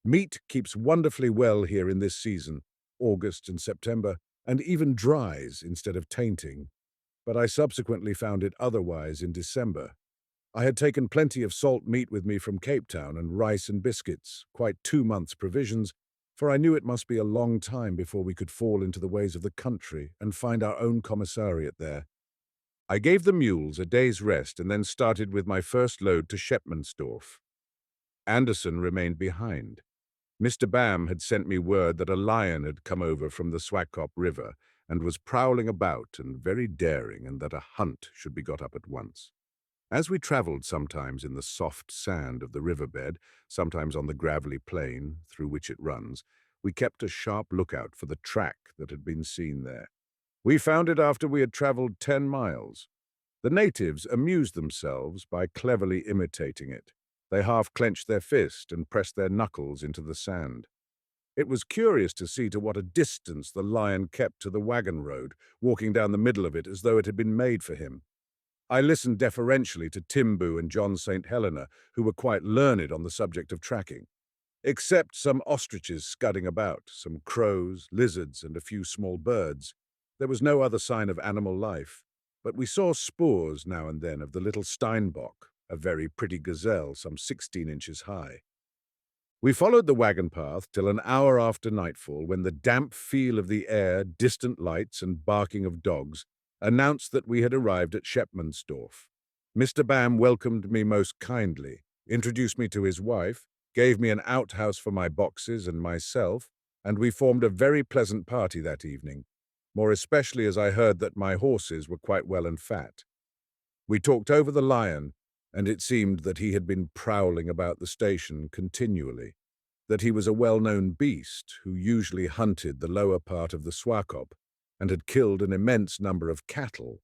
Meat keeps wonderfully well here in this season, August and September, and even dries instead of tainting. But I subsequently found it otherwise in December. I had taken plenty of salt meat with me from Cape Town and rice and biscuits, quite 2 months' provisions, for I knew it must be a long time before we could fall into the ways of the country and find our own commissariat there. I gave the mules a day's rest and then started with my first load to Shepmansdorf. Anderson remained behind. Mr. Bam had sent me word that a lion had come over from the Swakop River and was prowling about and very daring, and that a hunt should be got up at once. As we travelled sometimes in the soft sand of the riverbed, sometimes on the gravelly plain through which it runs, we kept a sharp lookout for the track that had been seen there. We found it after we had travelled 10 miles. The natives amused themselves by cleverly imitating it. They half clenched their fist and pressed their knuckles into the sand. It was curious to see to what a distance the lion kept to the wagon road, walking down the middle of it as though it had been made for him. I listened deferentially to Timbu and John St. Helena, who were quite learned on the subject of tracking. Except some ostriches scudding about, some crows, lizards, and a few small birds, there was no other sign of animal life. But we saw spoors now and then of the little steinbock, a very pretty gazelle some 16 inches high. We followed the wagon path till an hour after nightfall, when the damp feel of the air, distant lights, and barking of dogs announced that we had arrived at Shepmansdorf. Mr. Bam welcomed me most kindly, introduced me to his wife, gave me an outhouse for my boxes and myself, and we formed a very pleasant party that evening, more especially as I heard that my horses were quite well and fat. We talked over the lion, and it seemed that he had been prowling about the station continually. that he was a well-known beast who usually hunted the lower part of the Swakop and had killed an immense number of cattle.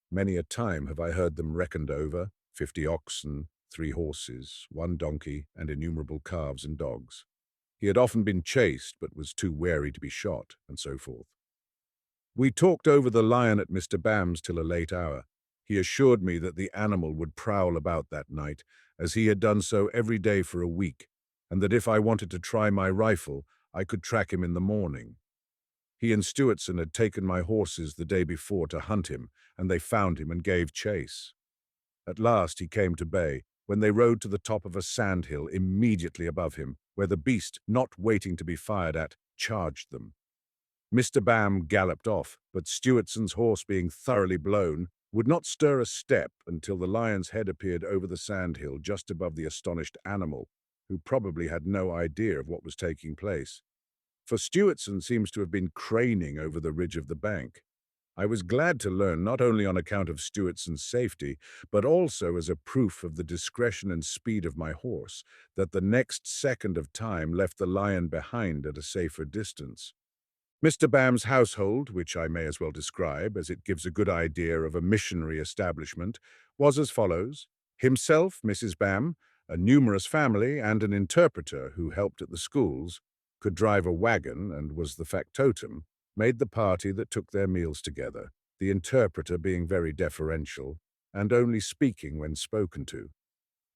Many a time have I heard them reckoned over, 50 oxen, 3 horses, 1 donkey, and innumerable calves and dogs. He had often been chased, but was too wary to be shot, and so forth. We talked over the lion at Mr. Bam's till a late hour. He assured me that the animal would prowl about that night, as he had done so every day for a week, and that if I wanted to try my rifle, I could track him in the morning. He and Stewardson had taken my horses the day before to hunt him, and they found him and gave chase. At last he came to bay, when they rode to the top of a sandhill immediately above him, where the beast, not waiting to be fired at, charged them. Mr. Bam galloped off, but Stewardson's horse, being thoroughly blown, would not stir a step until the lion's head appeared over the sandhill just above the astonished animal, who probably had no idea of what was taking place. For Stewardson seems to have been craning over the ridge of the bank. I was glad to learn, not only on account of Stewardson's safety, but also as a proof of the discretion and speed of my horse, that the next second of time left the lion behind at a safer distance. Mr. Bam's household, which I may as well describe, as it gives a good idea of a missionary establishment, was as follows: himself, Mrs. Bam, a numerous family, and an interpreter who helped at the schools, could drive a wagon and was the factotum, made the party that took their meals together, the interpreter being very deferential, and only speaking when spoken to.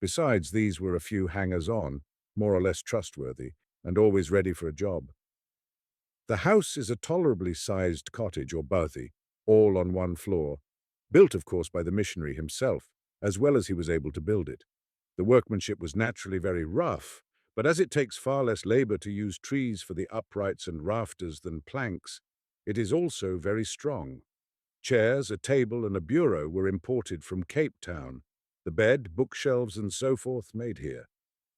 Besides, these were a few hangers-on, more or less trustworthy, and always ready for a job. The house is a tolerably sized cottage or bothy, all on one floor, built of course by the missionary himself, as well as he was able to build it. The workmanship was naturally very rough, but as it takes far less labor to use trees for the uprights and rafters than planks, it is also very strong. Chairs, a table, and a bureau were imported from Cape Town, the bed, bookshelves, and so forth made here.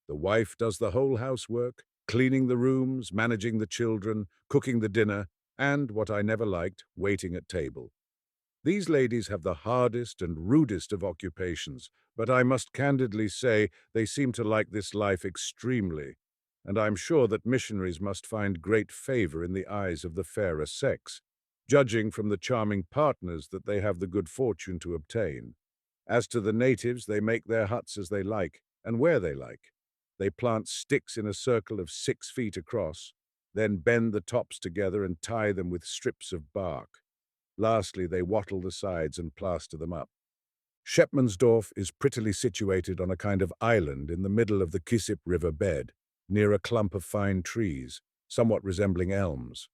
The wife does the whole housework, cleaning the rooms, managing the children, cooking the dinner, and, what I never liked, waiting at table. These ladies have the hardest and rudest of occupations, but I must candidly say they seem to like this life extremely, and I am sure that missionaries must find great favor in the eyes of the fairer sex, judging from the charming partners that they have the good fortune to obtain. As to the natives, they make their huts as they like, and where they like. They plant sticks in a circle of 6 feet across, then bend the tops together and tie them with strips of bark. Lastly, they wattle the sides and plaster them up. Shepmansdorf is prettily situated on a kind of island in the middle of the Kisip River bed, near a clump of fine trees, somewhat resembling elms.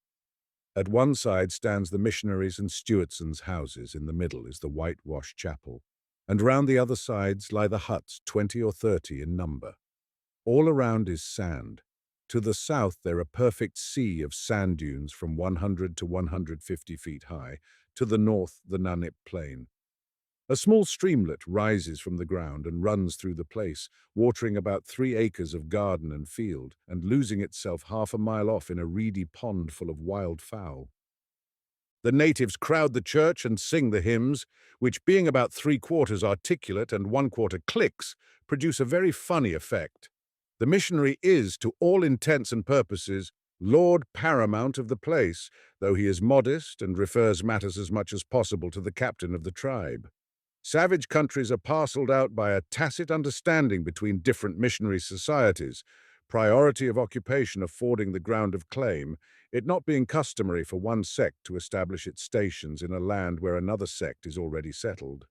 At one side stands the missionaries' and Stewardson's houses, in the middle is the whitewashed chapel, and round the other sides lie the huts, 20 or 30 in number. All around is sand. To the south there are a perfect sea of sand dunes from 100 to 150 feet high, to the north the Nanip Plain. A small streamlet rises from the ground and runs through the place, watering about 3 acres of garden and field, and losing itself half a mile off in a reedy pond full of wild fowl. The natives crowd the church and sing the hymns, which, being about 3/4 articulate and 1/4 clicks, produce a very funny effect. The missionary is, to all intents and purposes, Lord Paramount of the place, though he is modest and refers matters as much as possible to the captain of the tribe. Savage countries are parcelled out by a tacit understanding between different missionary societies, priority of occupation affording the ground of claim, it not being customary for one sect to establish its stations in a land where another sect is already settled.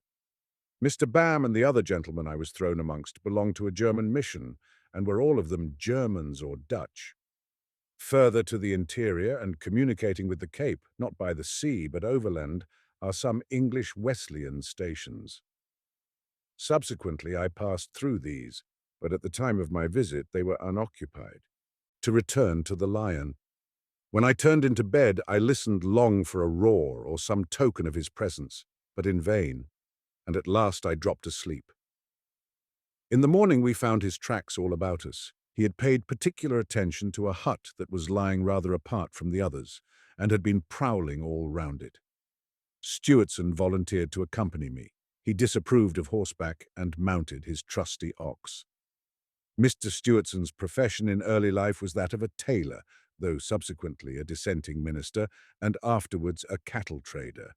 Mr. Bam and the other gentlemen I was thrown amongst belonged to a German mission, and were all of them Germans or Dutch. Further to the interior and communicating with the Cape, not by the sea but overland, are some English Wesleyan stations. Subsequently, I passed through these, but at the time of my visit they were unoccupied. To return to the lion. When I turned into bed, I listened long for a roar or some token of his presence, but in vain, and at last I dropped asleep. In the morning we found his tracks all about us. He had paid particular attention to a hut that was lying rather apart from the others, and had been prowling all round it. Stewardson volunteered to accompany me. He disapproved of horseback and mounted his trusty ox. Mr. Stewartson's profession in early life was that of a tailor, though subsequently a dissenting minister, and afterwards a cattle trader.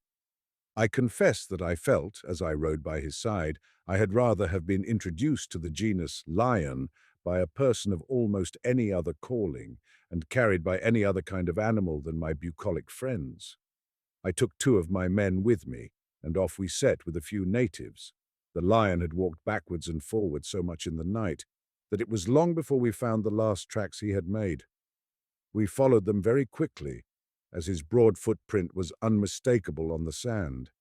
I confess that I felt, as I rode by his side, I had rather have been introduced to the genus lion by a person of almost any other calling, and carried by any other kind of animal than my bucolic friends. I took 2 of my men with me, and off we set with a few natives. The lion had walked backwards and forwards so much in the night that it was long before we found the last tracks he had made. We followed them very quickly, as his broad footprint was unmistakable on the sand.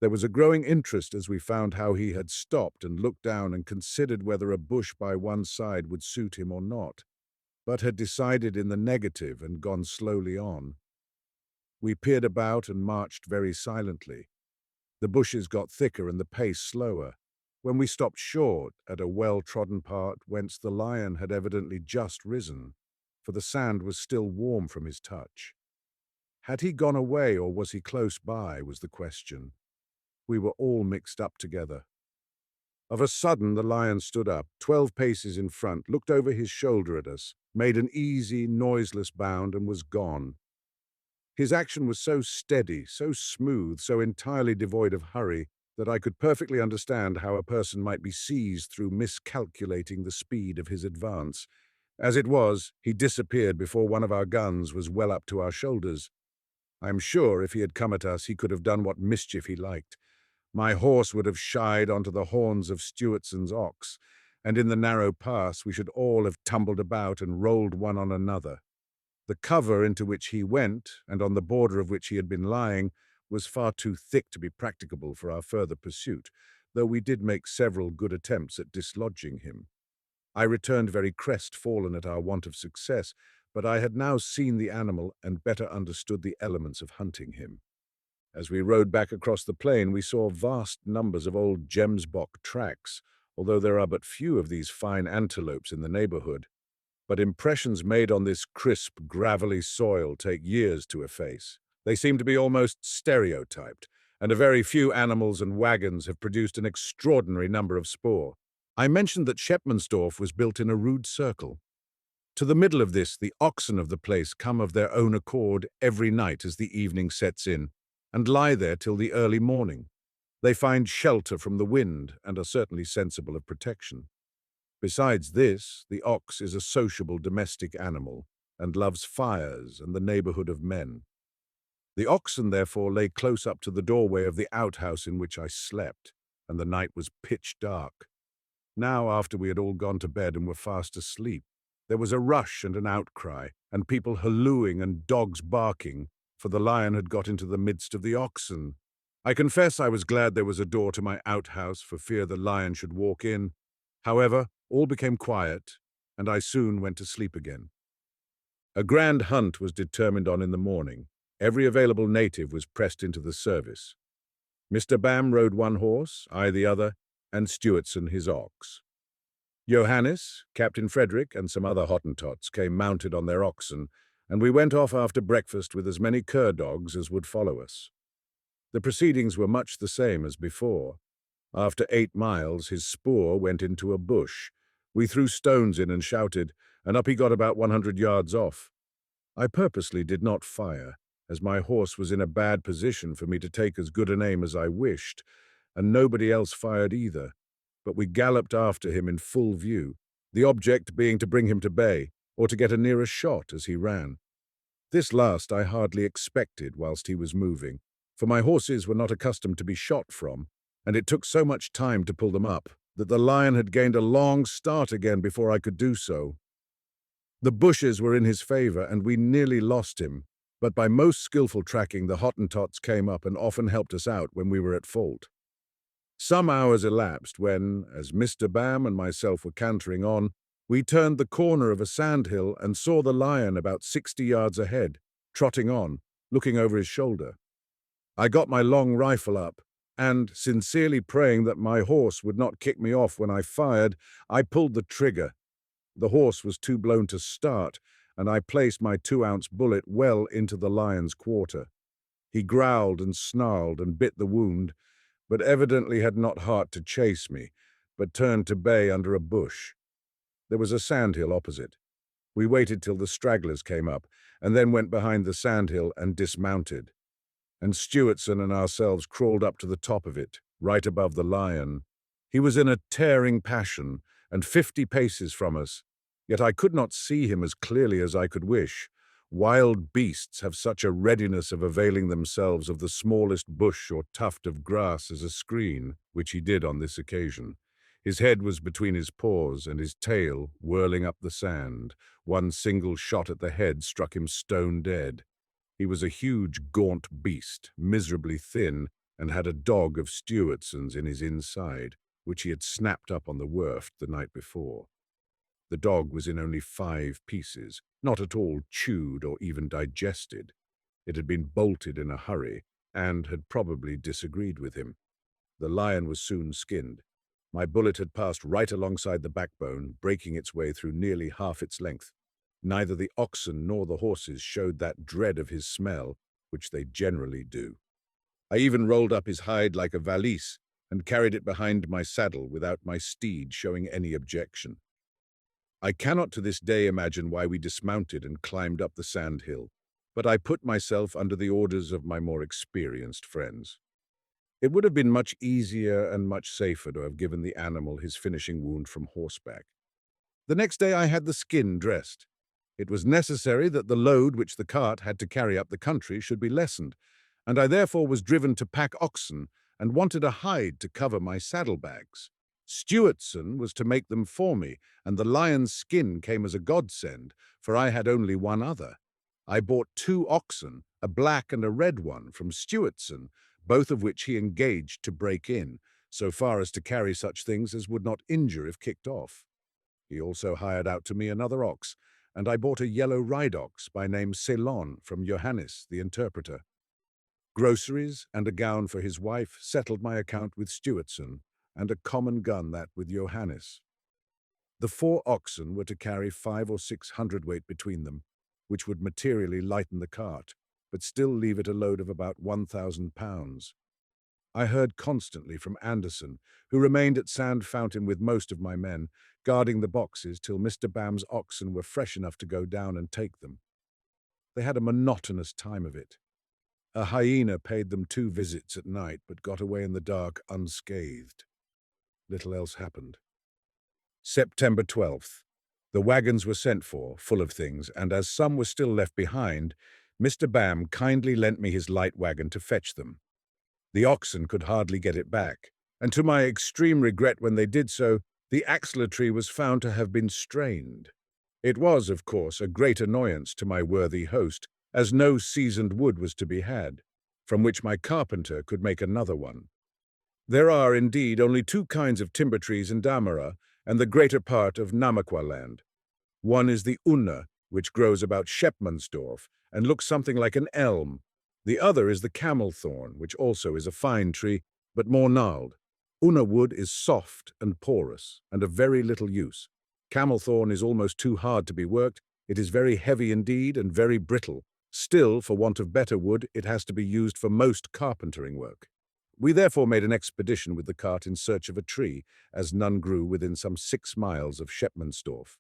There was a growing interest as we found how he had stopped and looked down and considered whether a bush by one side would suit him or not, but had decided in the negative and gone slowly on. We peered about and marched very silently. The bushes got thicker and the pace slower, when we stopped short at a well-trodden part whence the lion had evidently just risen, for the sand was still warm from his touch. Had he gone away or was he close by, was the question. We were all mixed up together. Of a sudden the lion stood up, 12 paces in front, looked over his shoulder at us, made an easy, noiseless bound and was gone. His action was so steady, so smooth, so entirely devoid of hurry, that I could perfectly understand how a person might be seized through miscalculating the speed of his advance. As it was, he disappeared before one of our guns was well up to our shoulders. I am sure if he had come at us, he could have done what mischief he liked. My horse would have shied onto the horns of Stewartson's ox, and in the narrow pass we should all have tumbled about and rolled one on another. The cover into which he went, and on the border of which he had been lying, was far too thick to be practicable for our further pursuit, though we did make several good attempts at dislodging him. I returned very crestfallen at our want of success, but I had now seen the animal and better understood the elements of hunting him. As we rode back across the plain, we saw vast numbers of old gemsbok tracks, although there are but few of these fine antelopes in the neighborhood. But impressions made on this crisp, gravelly soil take years to efface. They seem to be almost stereotyped, and a very few animals and wagons have produced an extraordinary number of spoor. I mentioned that Shepmansdorf was built in a rude circle. To the middle of this, the oxen of the place come of their own accord every night as the evening sets in, and lie there till the early morning. They find shelter from the wind and are certainly sensible of protection. Besides this, the ox is a sociable domestic animal, and loves fires and the neighborhood of men. The oxen, therefore, lay close up to the doorway of the outhouse in which I slept, and the night was pitch dark. Now, after we had all gone to bed and were fast asleep, there was a rush and an outcry, and people hallooing and dogs barking, for the lion had got into the midst of the oxen. I confess I was glad there was a door to my outhouse for fear the lion should walk in. However, all became quiet, and I soon went to sleep again. A grand hunt was determined on in the morning. Every available native was pressed into the service. Mr. Bam rode one horse, I the other, and Stewardson his ox. Johannes, Captain Frederick, and some other Hottentots came mounted on their oxen, and we went off after breakfast with as many cur dogs as would follow us. The proceedings were much the same as before. After 8 miles, his spoor went into a bush. We threw stones in and shouted, and up he got about 100 yards off. I purposely did not fire, as my horse was in a bad position for me to take as good an aim as I wished, and nobody else fired either, but we galloped after him in full view, the object being to bring him to bay, or to get a nearer shot as he ran. This last I hardly expected whilst he was moving, for my horses were not accustomed to be shot from, and it took so much time to pull them up that the lion had gained a long start again before I could do so. The bushes were in his favor, and we nearly lost him, but by most skillful tracking the Hottentots came up and often helped us out when we were at fault. Some hours elapsed when, as Mr. Bam and myself were cantering on, we turned the corner of a sandhill and saw the lion about 60 yards ahead, trotting on, looking over his shoulder. I got my long rifle up, and, sincerely praying that my horse would not kick me off when I fired, I pulled the trigger. The horse was too blown to start, and I placed my 2-ounce bullet well into the lion's quarter. He growled and snarled and bit the wound, but evidently had not heart to chase me, but turned to bay under a bush. There was a sandhill opposite. We waited till the stragglers came up, and then went behind the sandhill and dismounted. And Stewardson and ourselves crawled up to the top of it, right above the lion. He was in a tearing passion, and 50 paces from us, yet I could not see him as clearly as I could wish. Wild beasts have such a readiness of availing themselves of the smallest bush or tuft of grass as a screen, which he did on this occasion. His head was between his paws, and his tail, whirling up the sand. One single shot at the head struck him stone dead. He was a huge, gaunt beast, miserably thin, and had a dog of Stewardson's in his inside, which he had snapped up on the wharf the night before. The dog was in only 5 pieces, not at all chewed or even digested. It had been bolted in a hurry, and had probably disagreed with him. The lion was soon skinned. My bullet had passed right alongside the backbone, breaking its way through nearly half its length. Neither the oxen nor the horses showed that dread of his smell, which they generally do. I even rolled up his hide like a valise, and carried it behind my saddle without my steed showing any objection. I cannot to this day imagine why we dismounted and climbed up the sand hill, but I put myself under the orders of my more experienced friends. It would have been much easier and much safer to have given the animal his finishing wound from horseback. The next day I had the skin dressed. It was necessary that the load which the cart had to carry up the country should be lessened, and I therefore was driven to pack oxen and wanted a hide to cover my saddlebags. Stewardson was to make them for me, and the lion's skin came as a godsend, for I had only one other. I bought 2 oxen, a black and a red one, from Stewardson, both of which he engaged to break in, so far as to carry such things as would not injure if kicked off. He also hired out to me another ox, and I bought a yellow ride-ox by name Ceylon from Johannes, the interpreter. Groceries and a gown for his wife settled my account with Stewardson, and a common gun that with Johannes. The 4 oxen were to carry 5 or 6 hundredweight between them, which would materially lighten the cart, but still leave it a load of about 1,000 pounds. I heard constantly from Anderson, who remained at Sand Fountain with most of my men, guarding the boxes till Mr. Bam's oxen were fresh enough to go down and take them. They had a monotonous time of it. A hyena paid them 2 visits at night, but got away in the dark unscathed. Little else happened. September 12th. The wagons were sent for, full of things, and as some were still left behind, Mr. Bam kindly lent me his light wagon to fetch them. The oxen could hardly get it back, and to my extreme regret when they did so, the axletree was found to have been strained. It was, of course, a great annoyance to my worthy host, as no seasoned wood was to be had, from which my carpenter could make another one. There are, indeed, only 2 kinds of timber trees in Damaras and the greater part of Namaqualand. One is the unna, which grows about Shepmansdorf and looks something like an elm. The other is the camel thorn, which also is a fine tree, but more gnarled. Unna wood is soft and porous, and of very little use. Camel thorn is almost too hard to be worked. It is very heavy indeed and very brittle. Still, for want of better wood, it has to be used for most carpentering work. We therefore made an expedition with the cart in search of a tree, as none grew within some 6 miles of Shepmansdorf.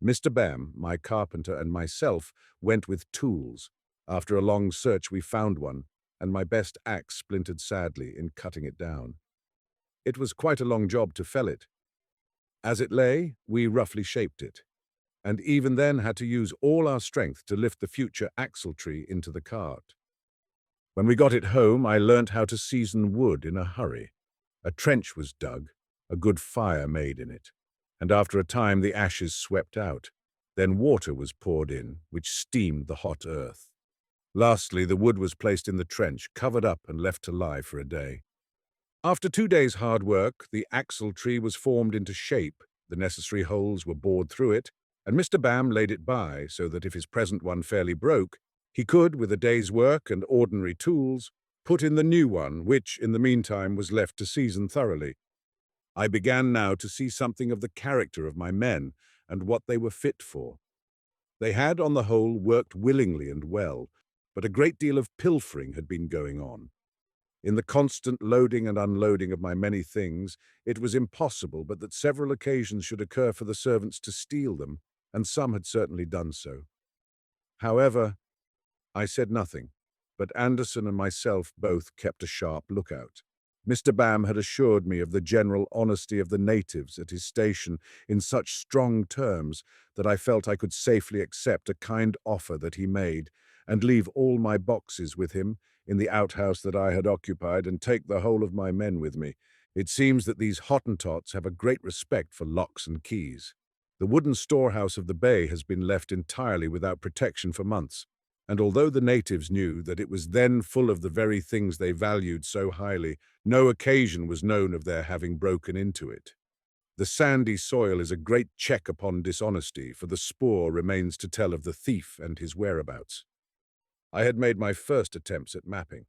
Mr. Bam, my carpenter, and myself went with tools. After a long search we found one, and my best axe splintered sadly in cutting it down. It was quite a long job to fell it. As it lay, we roughly shaped it, and even then had to use all our strength to lift the future axle-tree into the cart. When we got it home, I learnt how to season wood in a hurry. A trench was dug, a good fire made in it, and after a time the ashes swept out. Then water was poured in, which steamed the hot earth. Lastly, the wood was placed in the trench, covered up and left to lie for a day. After 2 days' hard work, the axle-tree was formed into shape, the necessary holes were bored through it, and Mr. Bam laid it by so that if his present one fairly broke, he could, with a day's work and ordinary tools, put in the new one, which, in the meantime, was left to season thoroughly. I began now to see something of the character of my men and what they were fit for. They had, on the whole, worked willingly and well, but a great deal of pilfering had been going on. In the constant loading and unloading of my many things, it was impossible but that several occasions should occur for the servants to steal them, and some had certainly done so. However, I said nothing, but Anderson and myself both kept a sharp lookout. Mr. Bam had assured me of the general honesty of the natives at his station in such strong terms that I felt I could safely accept a kind offer that he made and leave all my boxes with him in the outhouse that I had occupied and take the whole of my men with me. It seems that these Hottentots have a great respect for locks and keys. The wooden storehouse of the bay has been left entirely without protection for months, and although the natives knew that it was then full of the very things they valued so highly, no occasion was known of their having broken into it. The sandy soil is a great check upon dishonesty, for the spoor remains to tell of the thief and his whereabouts. I had made my first attempts at mapping.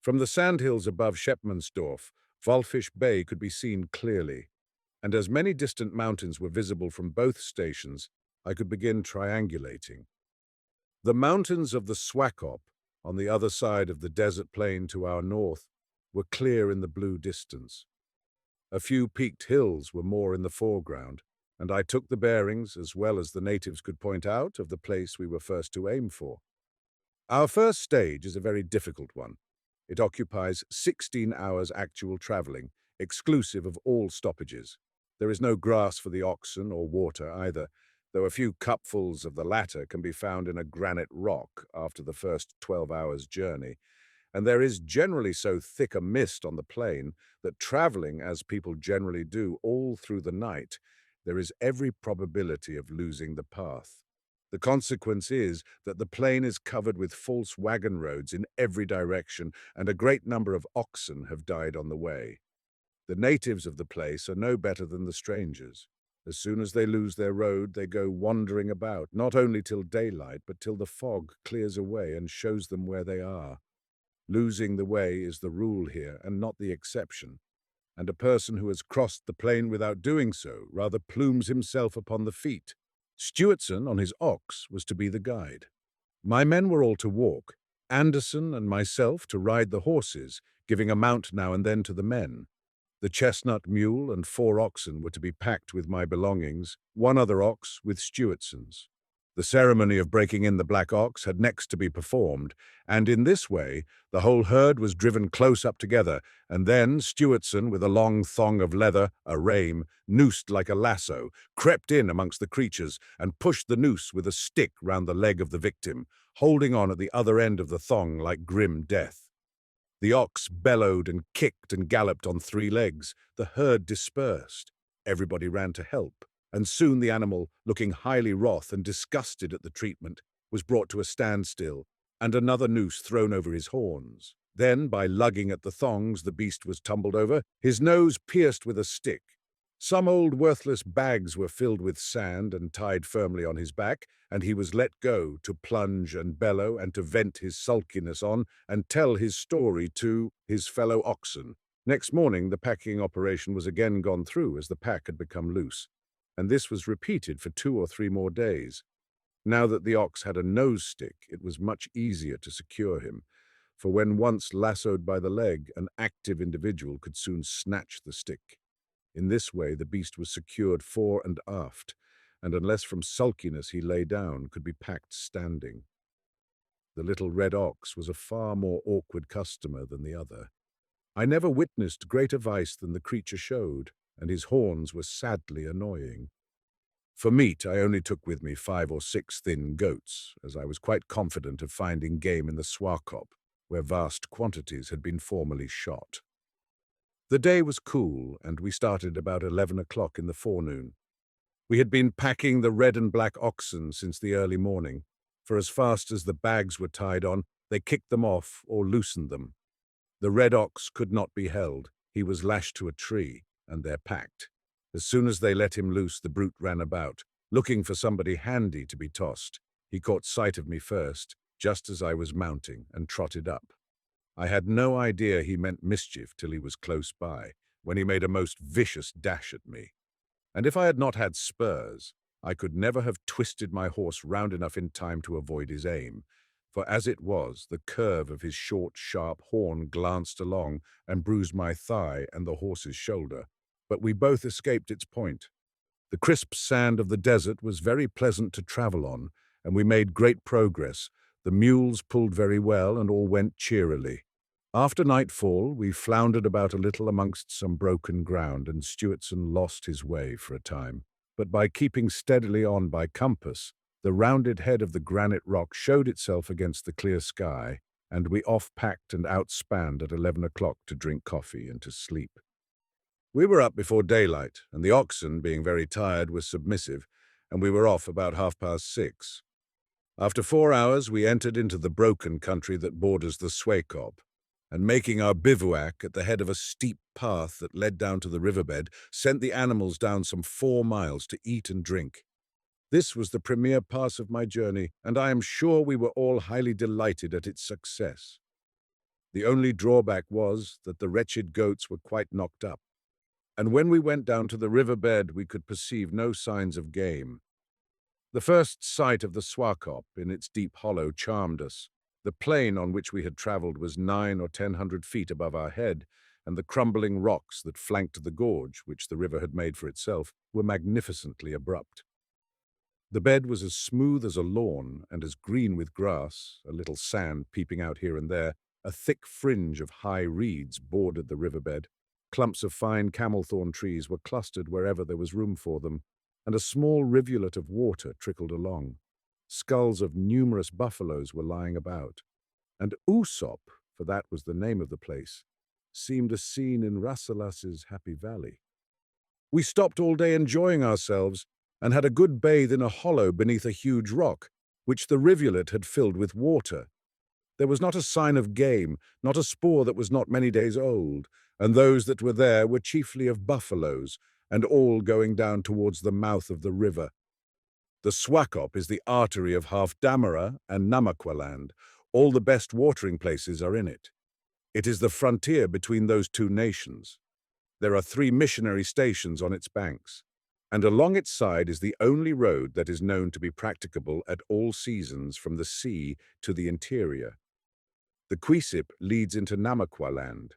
From the sandhills above Shepmansdorf, Walfish Bay could be seen clearly, and as many distant mountains were visible from both stations, I could begin triangulating. The mountains of the Swakop, on the other side of the desert plain to our north, were clear in the blue distance. A few peaked hills were more in the foreground, and I took the bearings, as well as the natives could point out, of the place we were first to aim for. Our first stage is a very difficult one. It occupies 16 hours actual traveling, exclusive of all stoppages. There is no grass for the oxen or water either, though a few cupfuls of the latter can be found in a granite rock after the first 12 hours' journey, and there is generally so thick a mist on the plain that traveling, as people generally do, all through the night, there is every probability of losing the path. The consequence is that the plain is covered with false wagon roads in every direction, and a great number of oxen have died on the way. The natives of the place are no better than the strangers. As soon as they lose their road, they go wandering about, not only till daylight, but till the fog clears away and shows them where they are. Losing the way is the rule here, and not the exception, and a person who has crossed the plain without doing so rather plumes himself upon the feat. Stewardson, on his ox, was to be the guide. My men were all to walk, Anderson and myself to ride the horses, giving a mount now and then to the men. The chestnut mule and 4 oxen were to be packed with my belongings, 1 other ox with Stewartson's. The ceremony of breaking in the black ox had next to be performed, and in this way the whole herd was driven close up together, and then Stewardson, with a long thong of leather, a rame, noosed like a lasso, crept in amongst the creatures and pushed the noose with a stick round the leg of the victim, holding on at the other end of the thong like grim death. The ox bellowed and kicked and galloped on 3 legs. The herd dispersed. Everybody ran to help, and soon the animal, looking highly wroth and disgusted at the treatment, was brought to a standstill, and another noose thrown over his horns. Then, by lugging at the thongs, the beast was tumbled over, his nose pierced with a stick. Some old worthless bags were filled with sand and tied firmly on his back, and he was let go to plunge and bellow and to vent his sulkiness on and tell his story to his fellow oxen. Next morning the packing operation was again gone through as the pack had become loose, and this was repeated for 2 or 3 more days. Now that the ox had a nose stick, it was much easier to secure him, for when once lassoed by the leg, an active individual could soon snatch the stick. In this way the beast was secured fore and aft, and unless from sulkiness he lay down, could be packed standing. The little red ox was a far more awkward customer than the other. I never witnessed greater vice than the creature showed, and his horns were sadly annoying. For meat I only took with me 5 or 6 thin goats, as I was quite confident of finding game in the Swakop, where vast quantities had been formerly shot. The day was cool, and we started about 11 o'clock in the forenoon. We had been packing the red and black oxen since the early morning, for as fast as the bags were tied on, they kicked them off or loosened them. The red ox could not be held. He was lashed to a tree, and there packed. As soon as they let him loose, the brute ran about, looking for somebody handy to be tossed. He caught sight of me first, just as I was mounting, and trotted up. I had no idea he meant mischief till he was close by, when he made a most vicious dash at me. And if I had not had spurs, I could never have twisted my horse round enough in time to avoid his aim, for as it was, the curve of his short, sharp horn glanced along and bruised my thigh and the horse's shoulder. But we both escaped its point. The crisp sand of the desert was very pleasant to travel on, and we made great progress. The mules pulled very well, and all went cheerily. After nightfall, we floundered about a little amongst some broken ground, and Stewardson lost his way for a time. But by keeping steadily on by compass, the rounded head of the granite rock showed itself against the clear sky, and we off-packed and outspanned at 11 o'clock to drink coffee and to sleep. We were up before daylight, and the oxen, being very tired, were submissive, and we were off about 6:30. After 4 hours, we entered into the broken country that borders the Swakop, and making our bivouac at the head of a steep path that led down to the riverbed, sent the animals down some 4 miles to eat and drink. This was the premier pass of my journey, and I am sure we were all highly delighted at its success. The only drawback was that the wretched goats were quite knocked up, and when we went down to the riverbed we could perceive no signs of game. The first sight of the Swakop in its deep hollow charmed us. The plain on which we had travelled was 900 or 1,000 feet above our head, and the crumbling rocks that flanked the gorge, which the river had made for itself, were magnificently abrupt. The bed was as smooth as a lawn and as green with grass, a little sand peeping out here and there. A thick fringe of high reeds bordered the riverbed. Clumps of fine camel-thorn trees were clustered wherever there was room for them, and a small rivulet of water trickled along. Skulls of numerous buffaloes were lying about, and Usopp, for that was the name of the place, seemed a scene in Rasselas's Happy Valley. We stopped all day enjoying ourselves, and had a good bathe in a hollow beneath a huge rock, which the rivulet had filled with water. There was not a sign of game, not a spoor that was not many days old, and those that were there were chiefly of buffaloes, and all going down towards the mouth of the river. The Swakop is the artery of half Damara and Namaqualand. All the best watering places are in it. It is the frontier between those two nations. There are 3 missionary stations on its banks, and along its side is the only road that is known to be practicable at all seasons from the sea to the interior. The Quisip leads into Namaqualand,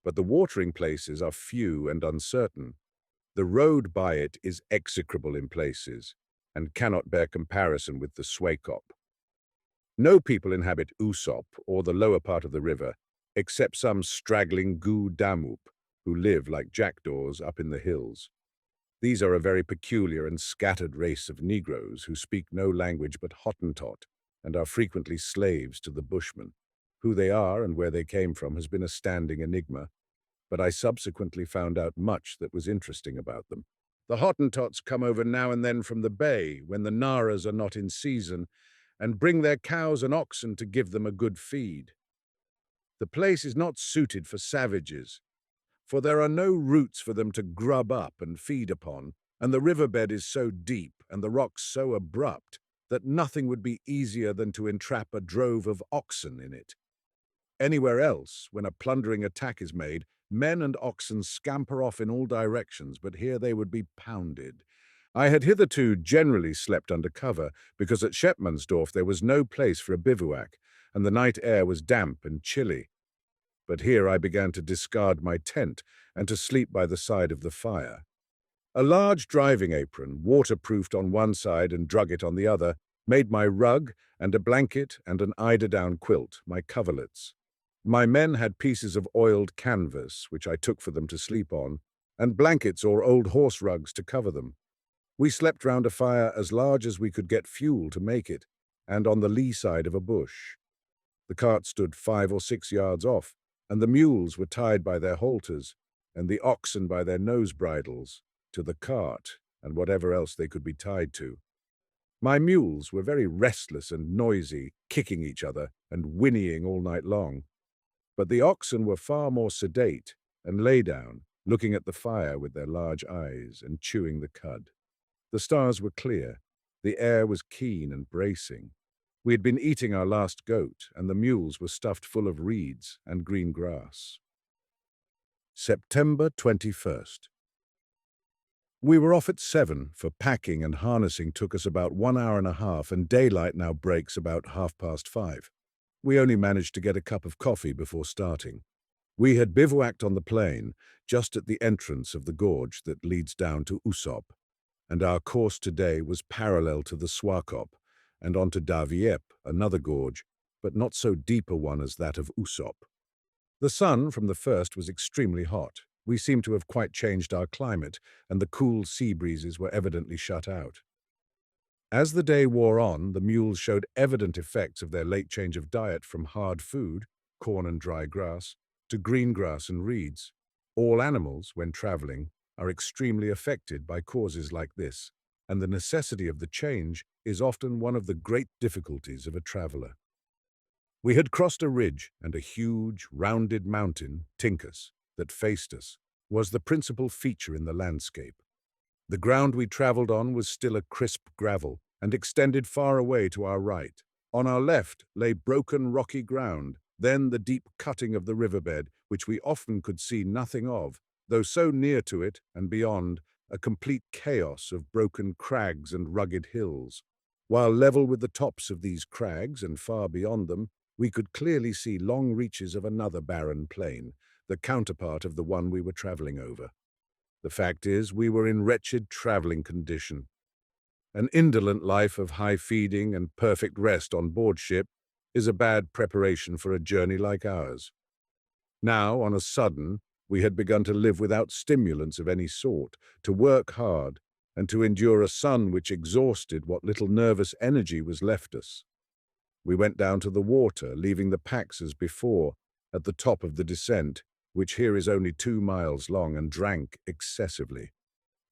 but the watering places are few and uncertain. The road by it is execrable in places, and cannot bear comparison with the Swakop. No people inhabit Usopp or the lower part of the river, except some straggling Gu Damup, who live like jackdaws up in the hills. These are a very peculiar and scattered race of Negroes who speak no language but Hottentot, and are frequently slaves to the Bushmen. Who they are and where they came from has been a standing enigma, but I subsequently found out much that was interesting about them. The Hottentots come over now and then from the bay when the Naras are not in season, and bring their cows and oxen to give them a good feed. The place is not suited for savages, for there are no roots for them to grub up and feed upon, and the riverbed is so deep and the rocks so abrupt that nothing would be easier than to entrap a drove of oxen in it. Anywhere else, when a plundering attack is made, men and oxen scamper off in all directions, but here they would be pounded. I had hitherto generally slept under cover, because at Shepmansdorf there was no place for a bivouac, and the night air was damp and chilly. But here I began to discard my tent and to sleep by the side of the fire. A large driving apron, waterproofed on one side and drugget on the other, made my rug, and a blanket and an eiderdown quilt my coverlets. My men had pieces of oiled canvas, which I took for them to sleep on, and blankets or old horse rugs to cover them. We slept round a fire as large as we could get fuel to make it, and on the lee side of a bush. The cart stood 5 or 6 yards off, and the mules were tied by their halters, and the oxen by their nose bridles, to the cart and whatever else they could be tied to. My mules were very restless and noisy, kicking each other and whinnying all night long. But the oxen were far more sedate, and lay down, looking at the fire with their large eyes and chewing the cud. The stars were clear, the air was keen and bracing. We had been eating our last goat, and the mules were stuffed full of reeds and green grass. September 21st. We were off at 7, for packing and harnessing took us about 1 hour and a half, and daylight now breaks about 5:30. we only managed to get a cup of coffee before starting. We had bivouacked on the plain, just at the entrance of the gorge that leads down to Usopp, and our course today was parallel to the Swakop and on to Daviep, another gorge, but not so deep a one as that of Usopp. The sun from the first was extremely hot. We seemed to have quite changed our climate, and the cool sea breezes were evidently shut out. As the day wore on, the mules showed evident effects of their late change of diet from hard food, corn and dry grass, to green grass and reeds. All animals, when traveling, are extremely affected by causes like this, and the necessity of the change is often one of the great difficulties of a traveler. We had crossed a ridge, and a huge, rounded mountain, Tinkus, that faced us, was the principal feature in the landscape. The ground we travelled on was still a crisp gravel, and extended far away to our right. On our left lay broken rocky ground, then the deep cutting of the riverbed, which we often could see nothing of, though so near to it, and beyond, a complete chaos of broken crags and rugged hills. While level with the tops of these crags and far beyond them, we could clearly see long reaches of another barren plain, the counterpart of the one we were travelling over. The fact is, we were in wretched travelling condition. An indolent life of high feeding and perfect rest on board ship is a bad preparation for a journey like ours. Now, on a sudden, we had begun to live without stimulants of any sort, to work hard, and to endure a sun which exhausted what little nervous energy was left us. We went down to the water, leaving the packs as before, at the top of the descent, which here is only 2 miles long, and drank excessively.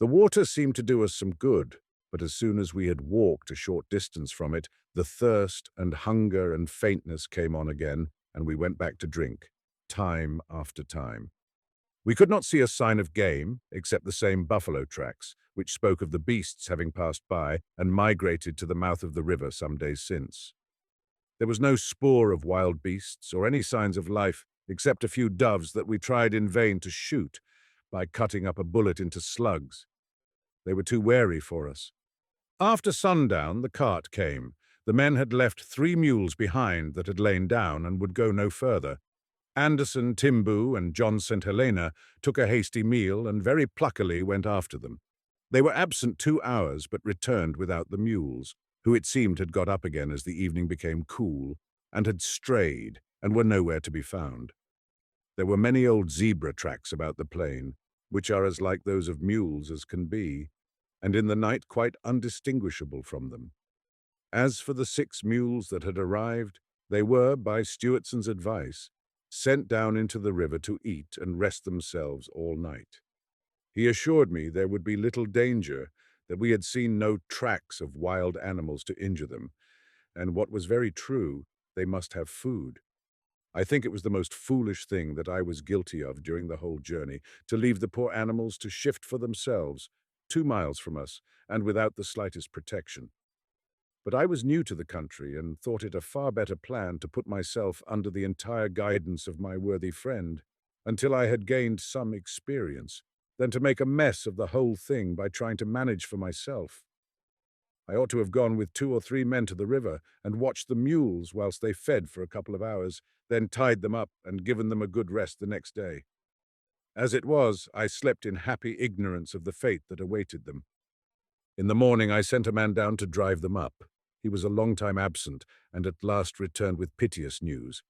The water seemed to do us some good, but as soon as we had walked a short distance from it, the thirst and hunger and faintness came on again, and we went back to drink, time after time. We could not see a sign of game, except the same buffalo tracks, which spoke of the beasts having passed by and migrated to the mouth of the river some days since. There was no spoor of wild beasts or any signs of life, except a few doves that we tried in vain to shoot by cutting up a bullet into slugs. They were too wary for us. After sundown, the cart came. The men had left 3 mules behind that had lain down and would go no further. Anderson, Timbu, and John St. Helena took a hasty meal and very pluckily went after them. They were absent 2 hours, but returned without the mules, who it seemed had got up again as the evening became cool, and had strayed, and were nowhere to be found. There were many old zebra tracks about the plain, which are as like those of mules as can be, and in the night quite undistinguishable from them. As for the 6 mules that had arrived, they were, by Stewartson's advice, sent down into the river to eat and rest themselves all night. He assured me there would be little danger, that we had seen no tracks of wild animals to injure them, and what was very true, they must have food. I think it was the most foolish thing that I was guilty of during the whole journey, to leave the poor animals to shift for themselves, 2 miles from us, and without the slightest protection. But I was new to the country, and thought it a far better plan to put myself under the entire guidance of my worthy friend, until I had gained some experience, than to make a mess of the whole thing by trying to manage for myself. I ought to have gone with 2 or 3 men to the river, and watched the mules whilst they fed for a couple of hours, then tied them up and given them a good rest the next day. As it was, I slept in happy ignorance of the fate that awaited them. In the morning I sent a man down to drive them up. He was a long time absent, and at last returned with piteous news.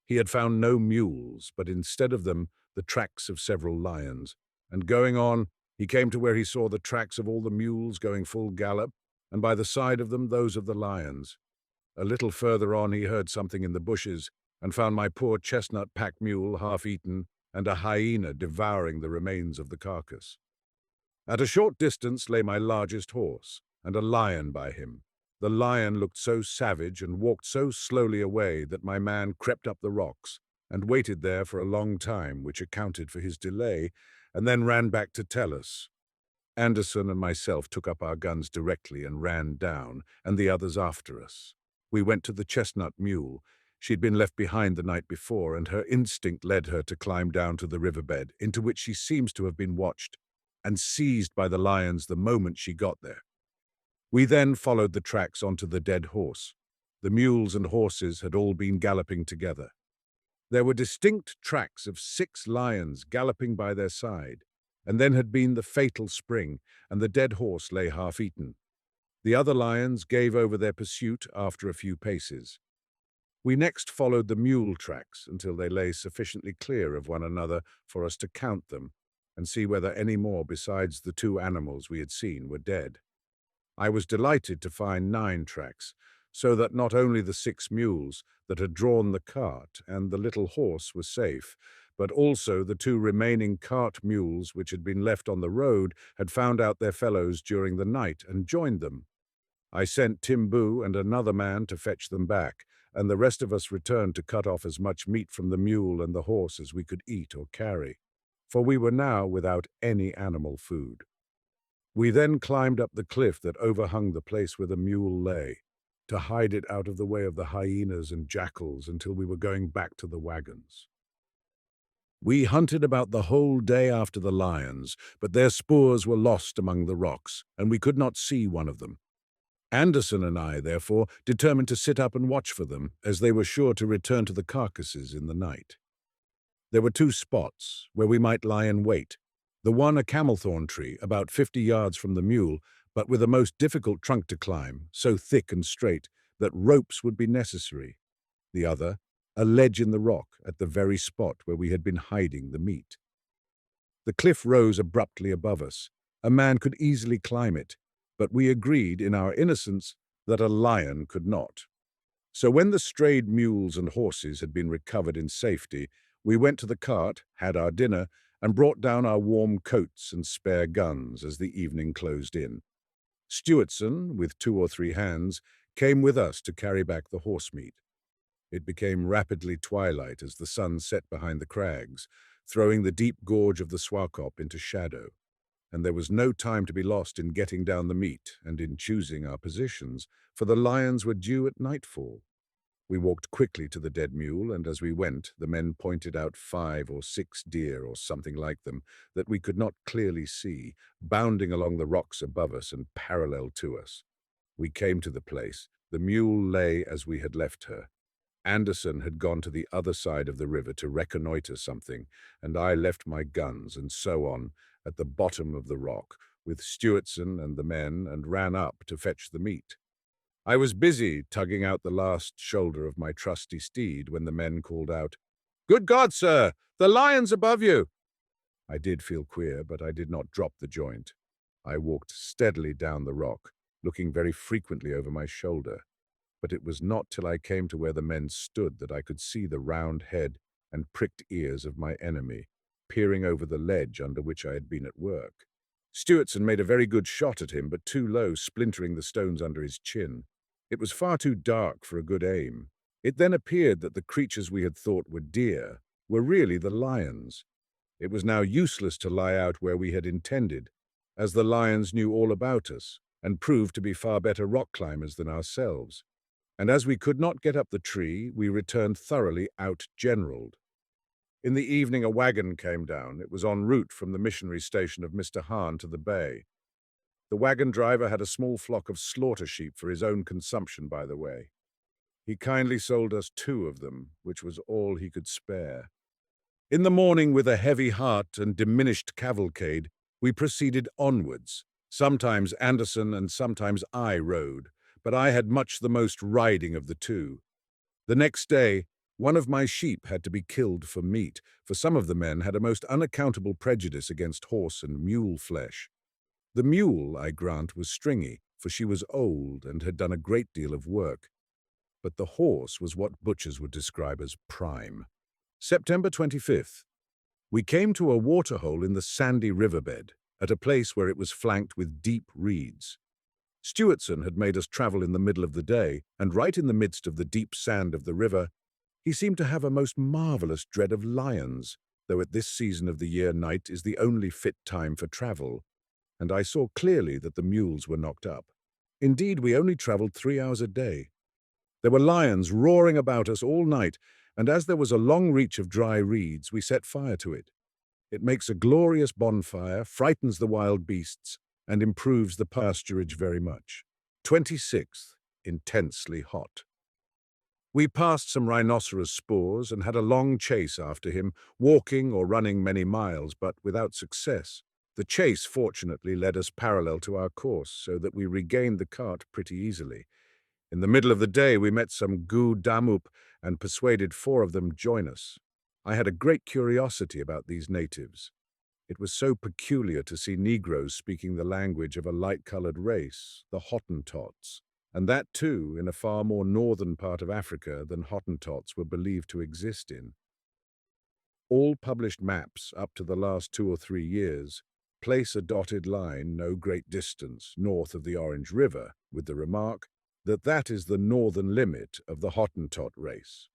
He had found no mules, but instead of them, the tracks of several lions, and going on, he came to where he saw the tracks of all the mules going full gallop, and by the side of them those of the lions. A little further on he heard something in the bushes, and found my poor chestnut pack mule half eaten, and a hyena devouring the remains of the carcass. At a short distance lay my largest horse, and a lion by him. The lion looked so savage and walked so slowly away that my man crept up the rocks, and waited there for a long time, which accounted for his delay, and then ran back to tell us. Anderson and myself took up our guns directly and ran down, and the others after us. We went to the chestnut mule. She'd been left behind the night before, and her instinct led her to climb down to the riverbed, into which she seems to have been watched, and seized by the lions the moment she got there. We then followed the tracks onto the dead horse. The mules and horses had all been galloping together. There were distinct tracks of 6 lions galloping by their side, and then had been the fatal spring, and the dead horse lay half-eaten. The other lions gave over their pursuit after a few paces. We next followed the mule tracks until they lay sufficiently clear of one another for us to count them and see whether any more besides the 2 animals we had seen were dead. I was delighted to find 9 tracks, so that not only the 6 mules that had drawn the cart and the little horse were safe, but also the 2 remaining cart mules which had been left on the road had found out their fellows during the night and joined them. I sent Timbu and another man to fetch them back, and the rest of us returned to cut off as much meat from the mule and the horse as we could eat or carry, for we were now without any animal food. We then climbed up the cliff that overhung the place where the mule lay, to hide it out of the way of the hyenas and jackals until we were going back to the wagons. We hunted about the whole day after the lions, but their spoors were lost among the rocks, and we could not see one of them. Anderson and I, therefore, determined to sit up and watch for them, as they were sure to return to the carcasses in the night. There were 2 spots where we might lie in wait, the one a camelthorn tree about 50 yards from the mule, but with a most difficult trunk to climb, so thick and straight that ropes would be necessary. The other, a ledge in the rock at the very spot where we had been hiding the meat. The cliff rose abruptly above us. A man could easily climb it, but we agreed in our innocence that a lion could not. So when the strayed mules and horses had been recovered in safety, we went to the cart, had our dinner, and brought down our warm coats and spare guns as the evening closed in. Stewardson, with 2 or 3 hands, came with us to carry back the horse meat. It became rapidly twilight as the sun set behind the crags, throwing the deep gorge of the Swakop into shadow, and there was no time to be lost in getting down the meat and in choosing our positions, for the lions were due at nightfall. We walked quickly to the dead mule, and as we went, the men pointed out 5 or 6 deer or something like them that we could not clearly see, bounding along the rocks above us and parallel to us. We came to the place. The mule lay as we had left her. Anderson had gone to the other side of the river to reconnoiter something, and I left my guns and so on at the bottom of the rock with Stewardson and the men and ran up to fetch the meat. I was busy tugging out the last shoulder of my trusty steed when the men called out, "Good God, sir! The lion's above you!" I did feel queer, but I did not drop the joint. I walked steadily down the rock, looking very frequently over my shoulder, but it was not till I came to where the men stood that I could see the round head and pricked ears of my enemy, peering over the ledge under which I had been at work. Stewardson made a very good shot at him, but too low, splintering the stones under his chin. It was far too dark for a good aim. It then appeared that the creatures we had thought were deer were really the lions. It was now useless to lie out where we had intended, as the lions knew all about us and proved to be far better rock climbers than ourselves. And as we could not get up the tree, we returned thoroughly out-generaled. In the evening a wagon came down. It was en route from the missionary station of Mr. Hahn to the bay. The wagon driver had a small flock of slaughter sheep for his own consumption, by the way. He kindly sold us 2 of them, which was all he could spare. In the morning, with a heavy heart and diminished cavalcade, we proceeded onwards. Sometimes Anderson and sometimes I rode, but I had much the most riding of the 2. The next day, one of my sheep had to be killed for meat, for some of the men had a most unaccountable prejudice against horse and mule flesh. The mule, I grant, was stringy, for she was old and had done a great deal of work. But the horse was what butchers would describe as prime. September 25th. We came to a waterhole in the sandy riverbed, at a place where it was flanked with deep reeds. Stewardson had made us travel in the middle of the day, and right in the midst of the deep sand of the river, he seemed to have a most marvelous dread of lions, though at this season of the year night is the only fit time for travel, and I saw clearly that the mules were knocked up. Indeed, we only travelled 3 hours a day. There were lions roaring about us all night, and as there was a long reach of dry reeds, we set fire to it. It makes a glorious bonfire, frightens the wild beasts, and improves the pasturage very much. 26th, intensely hot. We passed some rhinoceros spoors and had a long chase after him, walking or running many miles, but without success. The chase fortunately led us parallel to our course, so that we regained the cart pretty easily. In the middle of the day we met some gu damup and persuaded 4 of them join us. I had a great curiosity about these natives. It was so peculiar to see Negroes speaking the language of a light-colored race, the Hottentots, and that too in a far more northern part of Africa than Hottentots were believed to exist in. All published maps up to the last 2 or 3 years place a dotted line no great distance north of the Orange River, with the remark that that is the northern limit of the Hottentot race.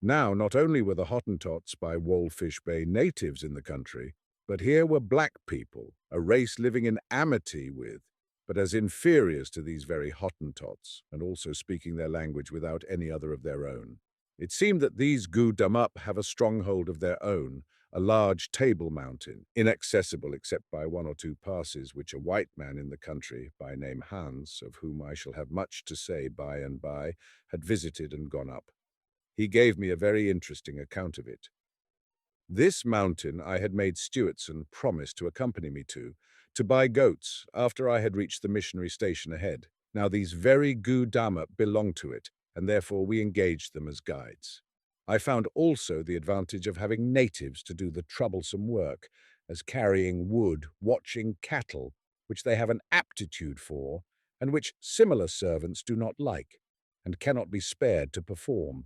Now, not only were the Hottentots by Walfish Bay natives in the country, but here were black people, a race living in amity with, but as inferiors to these very Hottentots, and also speaking their language without any other of their own. It seemed that these Gu Damup have a stronghold of their own, a large table mountain, inaccessible except by 1 or 2 passes which a white man in the country, by name Hans, of whom I shall have much to say by and by, had visited and gone up. He gave me a very interesting account of it. This mountain I had made Stewardson promise to accompany me to buy goats after I had reached the missionary station ahead. Now these very Gu Damup belonged to it, and therefore we engaged them as guides. I found also the advantage of having natives to do the troublesome work, as carrying wood, watching cattle, which they have an aptitude for, and which similar servants do not like, and cannot be spared to perform.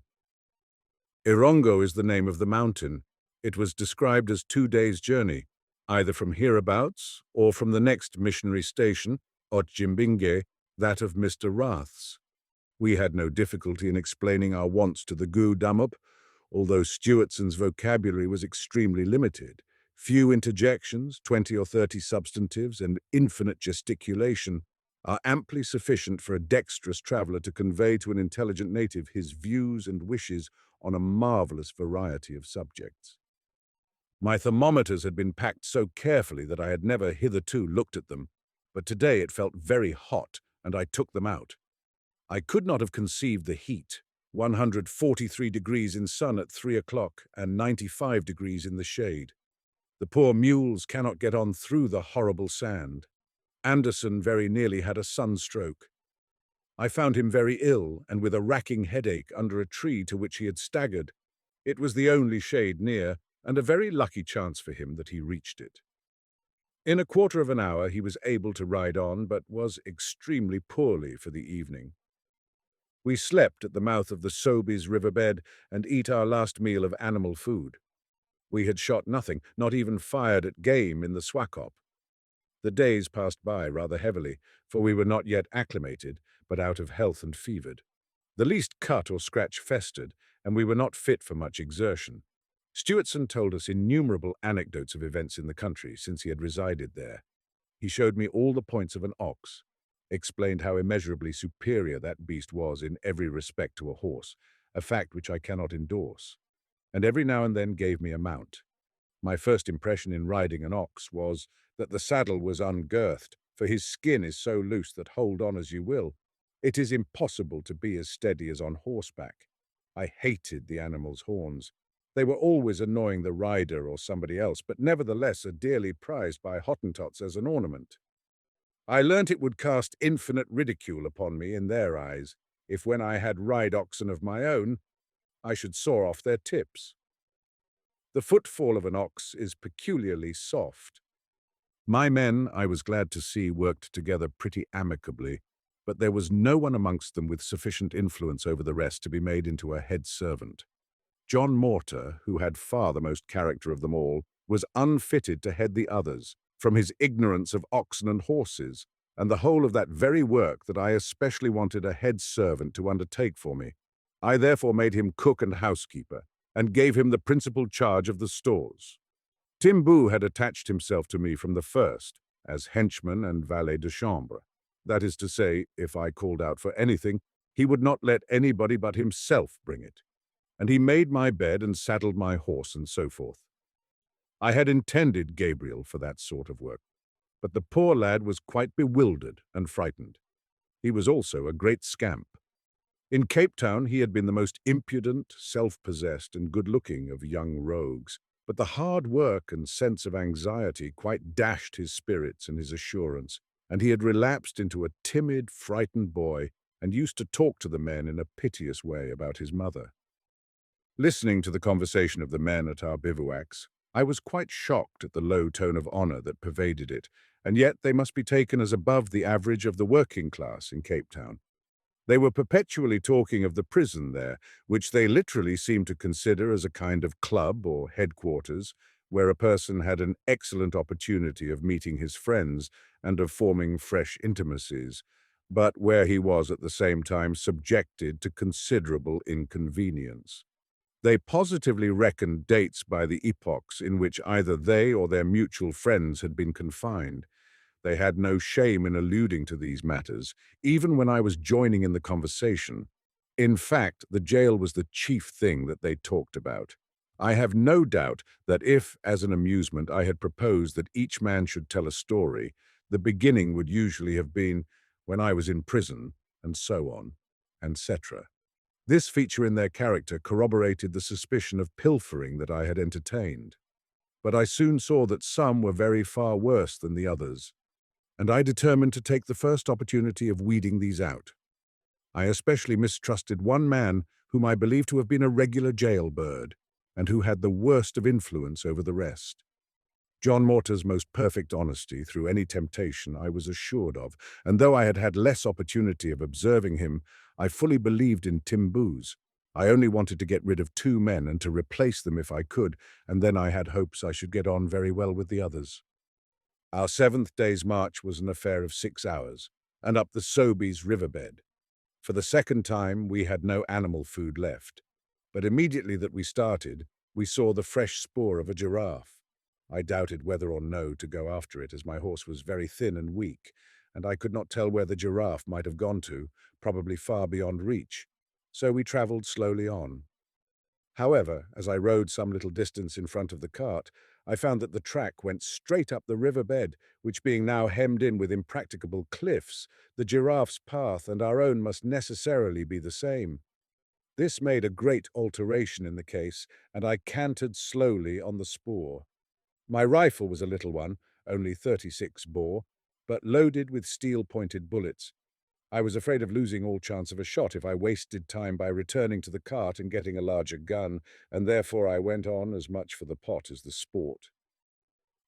Irongo is the name of the mountain. It was described as 2 days' journey, either from hereabouts or from the next missionary station, Otjimbinge, that of Mr. Rath's. We had no difficulty in explaining our wants to the Gu Damup, although Stewartson's vocabulary was extremely limited. Few interjections, 20 or 30 substantives, and infinite gesticulation are amply sufficient for a dexterous traveller to convey to an intelligent native his views and wishes on a marvellous variety of subjects. My thermometers had been packed so carefully that I had never hitherto looked at them, but today it felt very hot, and I took them out. I could not have conceived the heat, 143 degrees in sun at 3 o'clock and 95 degrees in the shade. The poor mules cannot get on through the horrible sand. Anderson very nearly had a sunstroke. I found him very ill and with a racking headache under a tree to which he had staggered. It was the only shade near, and a very lucky chance for him that he reached it. In a quarter of an hour he was able to ride on, but was extremely poorly for the evening. We slept at the mouth of the Sobi's riverbed and eat our last meal of animal food. We had shot nothing, not even fired at game in the Swakop. The days passed by rather heavily, for we were not yet acclimated, but out of health and fevered. The least cut or scratch festered, and we were not fit for much exertion. Stewardson told us innumerable anecdotes of events in the country since he had resided there. He showed me all the points of an ox, explained how immeasurably superior that beast was in every respect to a horse, a fact which I cannot endorse, and every now and then gave me a mount. My first impression in riding an ox was that the saddle was ungirthed, for his skin is so loose that hold on as you will, it is impossible to be as steady as on horseback. I hated the animal's horns. They were always annoying the rider or somebody else, but nevertheless are dearly prized by Hottentots as an ornament. I learnt it would cast infinite ridicule upon me in their eyes, if when I had ride-oxen of my own, I should saw off their tips. The footfall of an ox is peculiarly soft. My men, I was glad to see, worked together pretty amicably, but there was no one amongst them with sufficient influence over the rest to be made into a head servant. John Mortar, who had far the most character of them all, was unfitted to head the others, from his ignorance of oxen and horses, and the whole of that very work that I especially wanted a head servant to undertake for me. I therefore made him cook and housekeeper, and gave him the principal charge of the stores. Timbu had attached himself to me from the first, as henchman and valet de chambre. That is to say, if I called out for anything, he would not let anybody but himself bring it, and he made my bed and saddled my horse and so forth. I had intended Gabriel for that sort of work, but the poor lad was quite bewildered and frightened. He was also a great scamp. In Cape Town, he had been the most impudent, self-possessed, and good-looking of young rogues. But the hard work and sense of anxiety quite dashed his spirits and his assurance, and he had relapsed into a timid, frightened boy and used to talk to the men in a piteous way about his mother. Listening to the conversation of the men at our bivouacs, I was quite shocked at the low tone of honor that pervaded it, and yet they must be taken as above the average of the working class in Cape Town. They were perpetually talking of the prison there, which they literally seemed to consider as a kind of club or headquarters, where a person had an excellent opportunity of meeting his friends and of forming fresh intimacies, but where he was at the same time subjected to considerable inconvenience. They positively reckoned dates by the epochs in which either they or their mutual friends had been confined. They had no shame in alluding to these matters, even when I was joining in the conversation. In fact, the jail was the chief thing that they talked about. I have no doubt that if, as an amusement, I had proposed that each man should tell a story, the beginning would usually have been, "When I was in prison," and so on, etc. This feature in their character corroborated the suspicion of pilfering that I had entertained. But I soon saw that some were very far worse than the others, and I determined to take the first opportunity of weeding these out. I especially mistrusted one man whom I believed to have been a regular jailbird, and who had the worst of influence over the rest. John Mortar's most perfect honesty through any temptation I was assured of, and though I had had less opportunity of observing him, I fully believed in Timboo's. I only wanted to get rid of two men and to replace them if I could, and then I had hopes I should get on very well with the others. Our seventh day's march was an affair of 6 hours, and up the Sobeys riverbed. For the second time, we had no animal food left, but immediately that we started, we saw the fresh spoor of a giraffe. I doubted whether or no to go after it, as my horse was very thin and weak, and I could not tell where the giraffe might have gone to, probably far beyond reach. So we travelled slowly on. However, as I rode some little distance in front of the cart, I found that the track went straight up the river bed, which being now hemmed in with impracticable cliffs, the giraffe's path and our own must necessarily be the same. This made a great alteration in the case, and I cantered slowly on the spoor. My rifle was a little one, only 36 bore, but loaded with steel-pointed bullets. I was afraid of losing all chance of a shot if I wasted time by returning to the cart and getting a larger gun, and therefore I went on as much for the pot as the sport.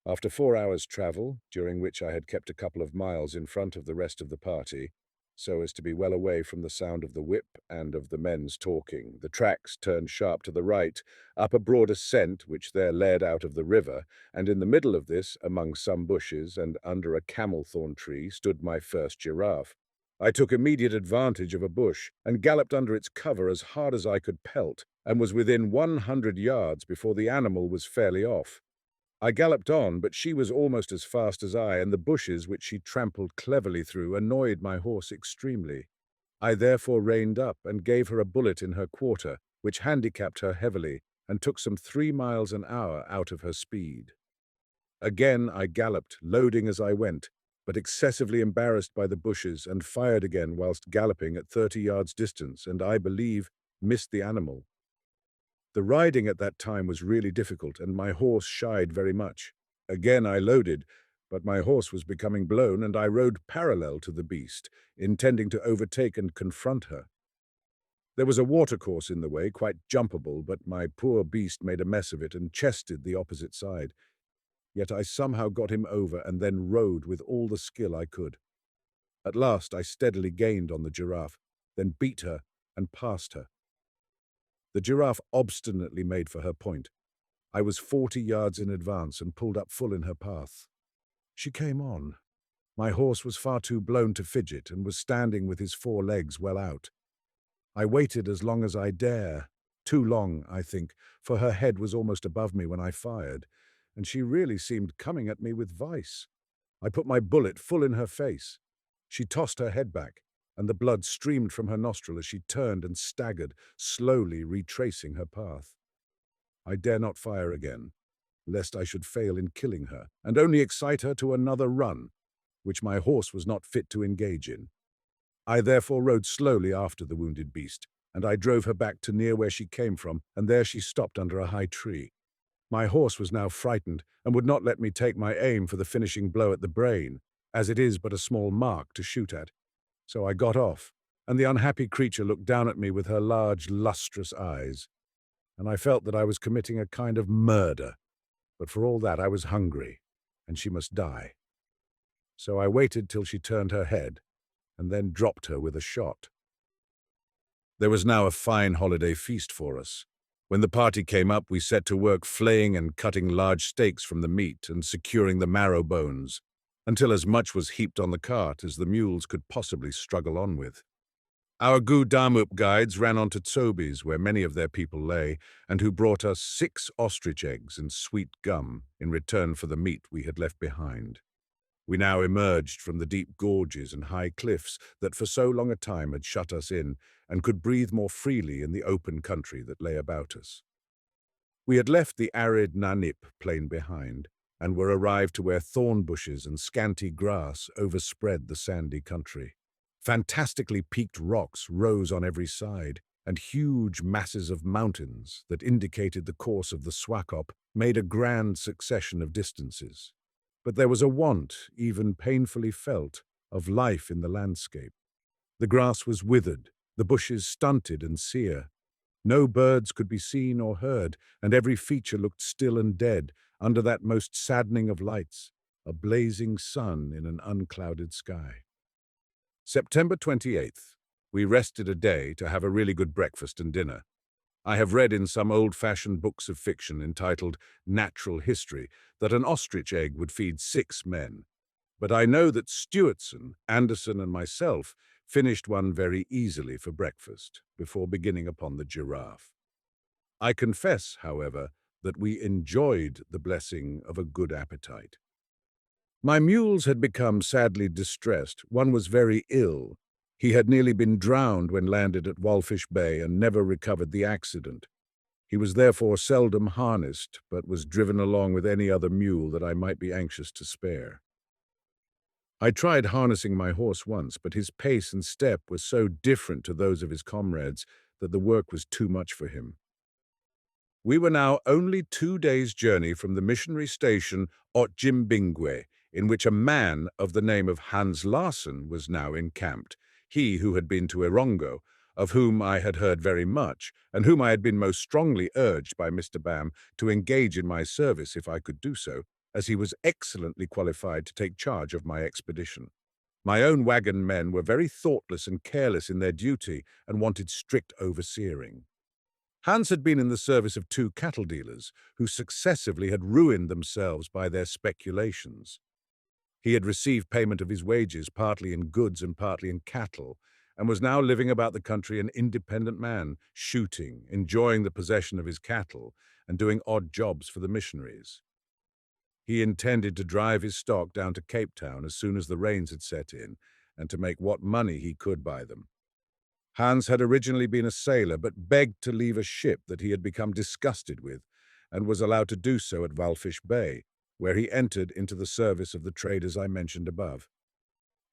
After 4 hours' travel, during which I had kept a couple of miles in front of the rest of the party, so as to be well away from the sound of the whip and of the men's talking, the tracks turned sharp to the right, up a broad ascent which there led out of the river, and in the middle of this, among some bushes and under a camel-thorn tree, stood my first giraffe. I took immediate advantage of a bush and galloped under its cover as hard as I could pelt, and was within 100 yards before the animal was fairly off. I galloped on, but she was almost as fast as I, and the bushes which she trampled cleverly through annoyed my horse extremely. I therefore reined up and gave her a bullet in her quarter, which handicapped her heavily and took some 3 miles an hour out of her speed. Again I galloped, loading as I went, but excessively embarrassed by the bushes, and fired again whilst galloping at 30 yards distance, and I believe missed the animal. The riding at that time was really difficult, and my horse shied very much. Again I loaded, but my horse was becoming blown, and I rode parallel to the beast, intending to overtake and confront her. There was a watercourse in the way, quite jumpable, but my poor beast made a mess of it and chested the opposite side. Yet I somehow got him over and then rode with all the skill I could. At last I steadily gained on the giraffe, then beat her and passed her. The giraffe obstinately made for her point. I was 40 yards in advance and pulled up full in her path. She came on. My horse was far too blown to fidget and was standing with his 4 legs well out. I waited as long as I dare. Too long, I think, for her head was almost above me when I fired, and she really seemed coming at me with vice. I put my bullet full in her face. She tossed her head back, and the blood streamed from her nostril as she turned and staggered, slowly retracing her path. I dare not fire again, lest I should fail in killing her, and only excite her to another run, which my horse was not fit to engage in. I therefore rode slowly after the wounded beast, and I drove her back to near where she came from, and there she stopped under a high tree. My horse was now frightened, and would not let me take my aim for the finishing blow at the brain, as it is but a small mark to shoot at. So I got off, and the unhappy creature looked down at me with her large, lustrous eyes, and I felt that I was committing a kind of murder, but for all that I was hungry, and she must die. So I waited till she turned her head, and then dropped her with a shot. There was now a fine holiday feast for us. When the party came up, we set to work flaying and cutting large steaks from the meat and securing the marrow bones, until as much was heaped on the cart as the mules could possibly struggle on with. Our Damup guides ran on to Tsobi's, where many of their people lay, and who brought us 6 ostrich eggs and sweet gum in return for the meat we had left behind. We now emerged from the deep gorges and high cliffs that for so long a time had shut us in, and could breathe more freely in the open country that lay about us. We had left the arid Nanip plain behind, and were arrived to where thorn bushes and scanty grass overspread the sandy country. Fantastically peaked rocks rose on every side, and huge masses of mountains that indicated the course of the Swakop made a grand succession of distances. But there was a want, even painfully felt, of life in the landscape. The grass was withered, the bushes stunted and sere. No birds could be seen or heard, and every feature looked still and dead under that most saddening of lights, a blazing sun in an unclouded sky. September 28th. We rested a day to have a really good breakfast and dinner. I have read in some old-fashioned books of fiction entitled Natural History that an ostrich egg would feed 6 men. But I know that Stewardson, Anderson, and myself finished one very easily for breakfast before beginning upon the giraffe. I confess, however, that we enjoyed the blessing of a good appetite. My mules had become sadly distressed. One was very ill. He had nearly been drowned when landed at Walfish Bay and never recovered the accident. He was therefore seldom harnessed, but was driven along with any other mule that I might be anxious to spare. I tried harnessing my horse once, but his pace and step were so different to those of his comrades that the work was too much for him. We were now only 2 days' journey from the missionary station Otjimbingwe, in which a man of the name of Hans Larsen was now encamped, he who had been to Erongo, of whom I had heard very much, and whom I had been most strongly urged by Mr. Bam to engage in my service if I could do so, as he was excellently qualified to take charge of my expedition. My own wagon men were very thoughtless and careless in their duty, and wanted strict overseering. Hans had been in the service of 2 cattle dealers, who successively had ruined themselves by their speculations. He had received payment of his wages partly in goods and partly in cattle, and was now living about the country an independent man, shooting, enjoying the possession of his cattle, and doing odd jobs for the missionaries. He intended to drive his stock down to Cape Town as soon as the rains had set in, and to make what money he could by them. Hans had originally been a sailor, but begged to leave a ship that he had become disgusted with, and was allowed to do so at Walfish Bay, where he entered into the service of the traders I mentioned above.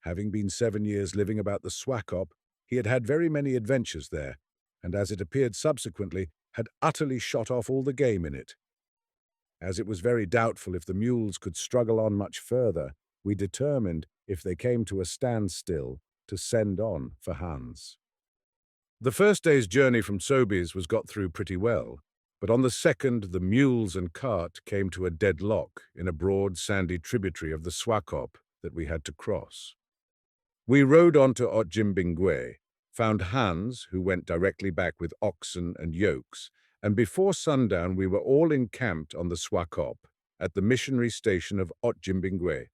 Having been 7 years living about the Swakop, he had had very many adventures there, and as it appeared subsequently, had utterly shot off all the game in it. As it was very doubtful if the mules could struggle on much further, we determined, if they came to a standstill, to send on for Hans. The first day's journey from Tsobi's was got through pretty well, but on the second the mules and cart came to a deadlock in a broad sandy tributary of the Swakop that we had to cross. We rode on to Otjimbingwe, found Hans, who went directly back with oxen and yokes, and before sundown we were all encamped on the Swakop at the missionary station of Otjimbingwe.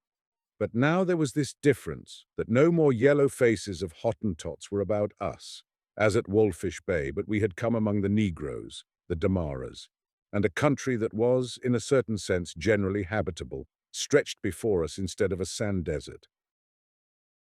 But now there was this difference, that no more yellow faces of Hottentots were about us, as at Walfish Bay, but we had come among the Negroes, the Damaras, and a country that was, in a certain sense, generally habitable, stretched before us instead of a sand desert.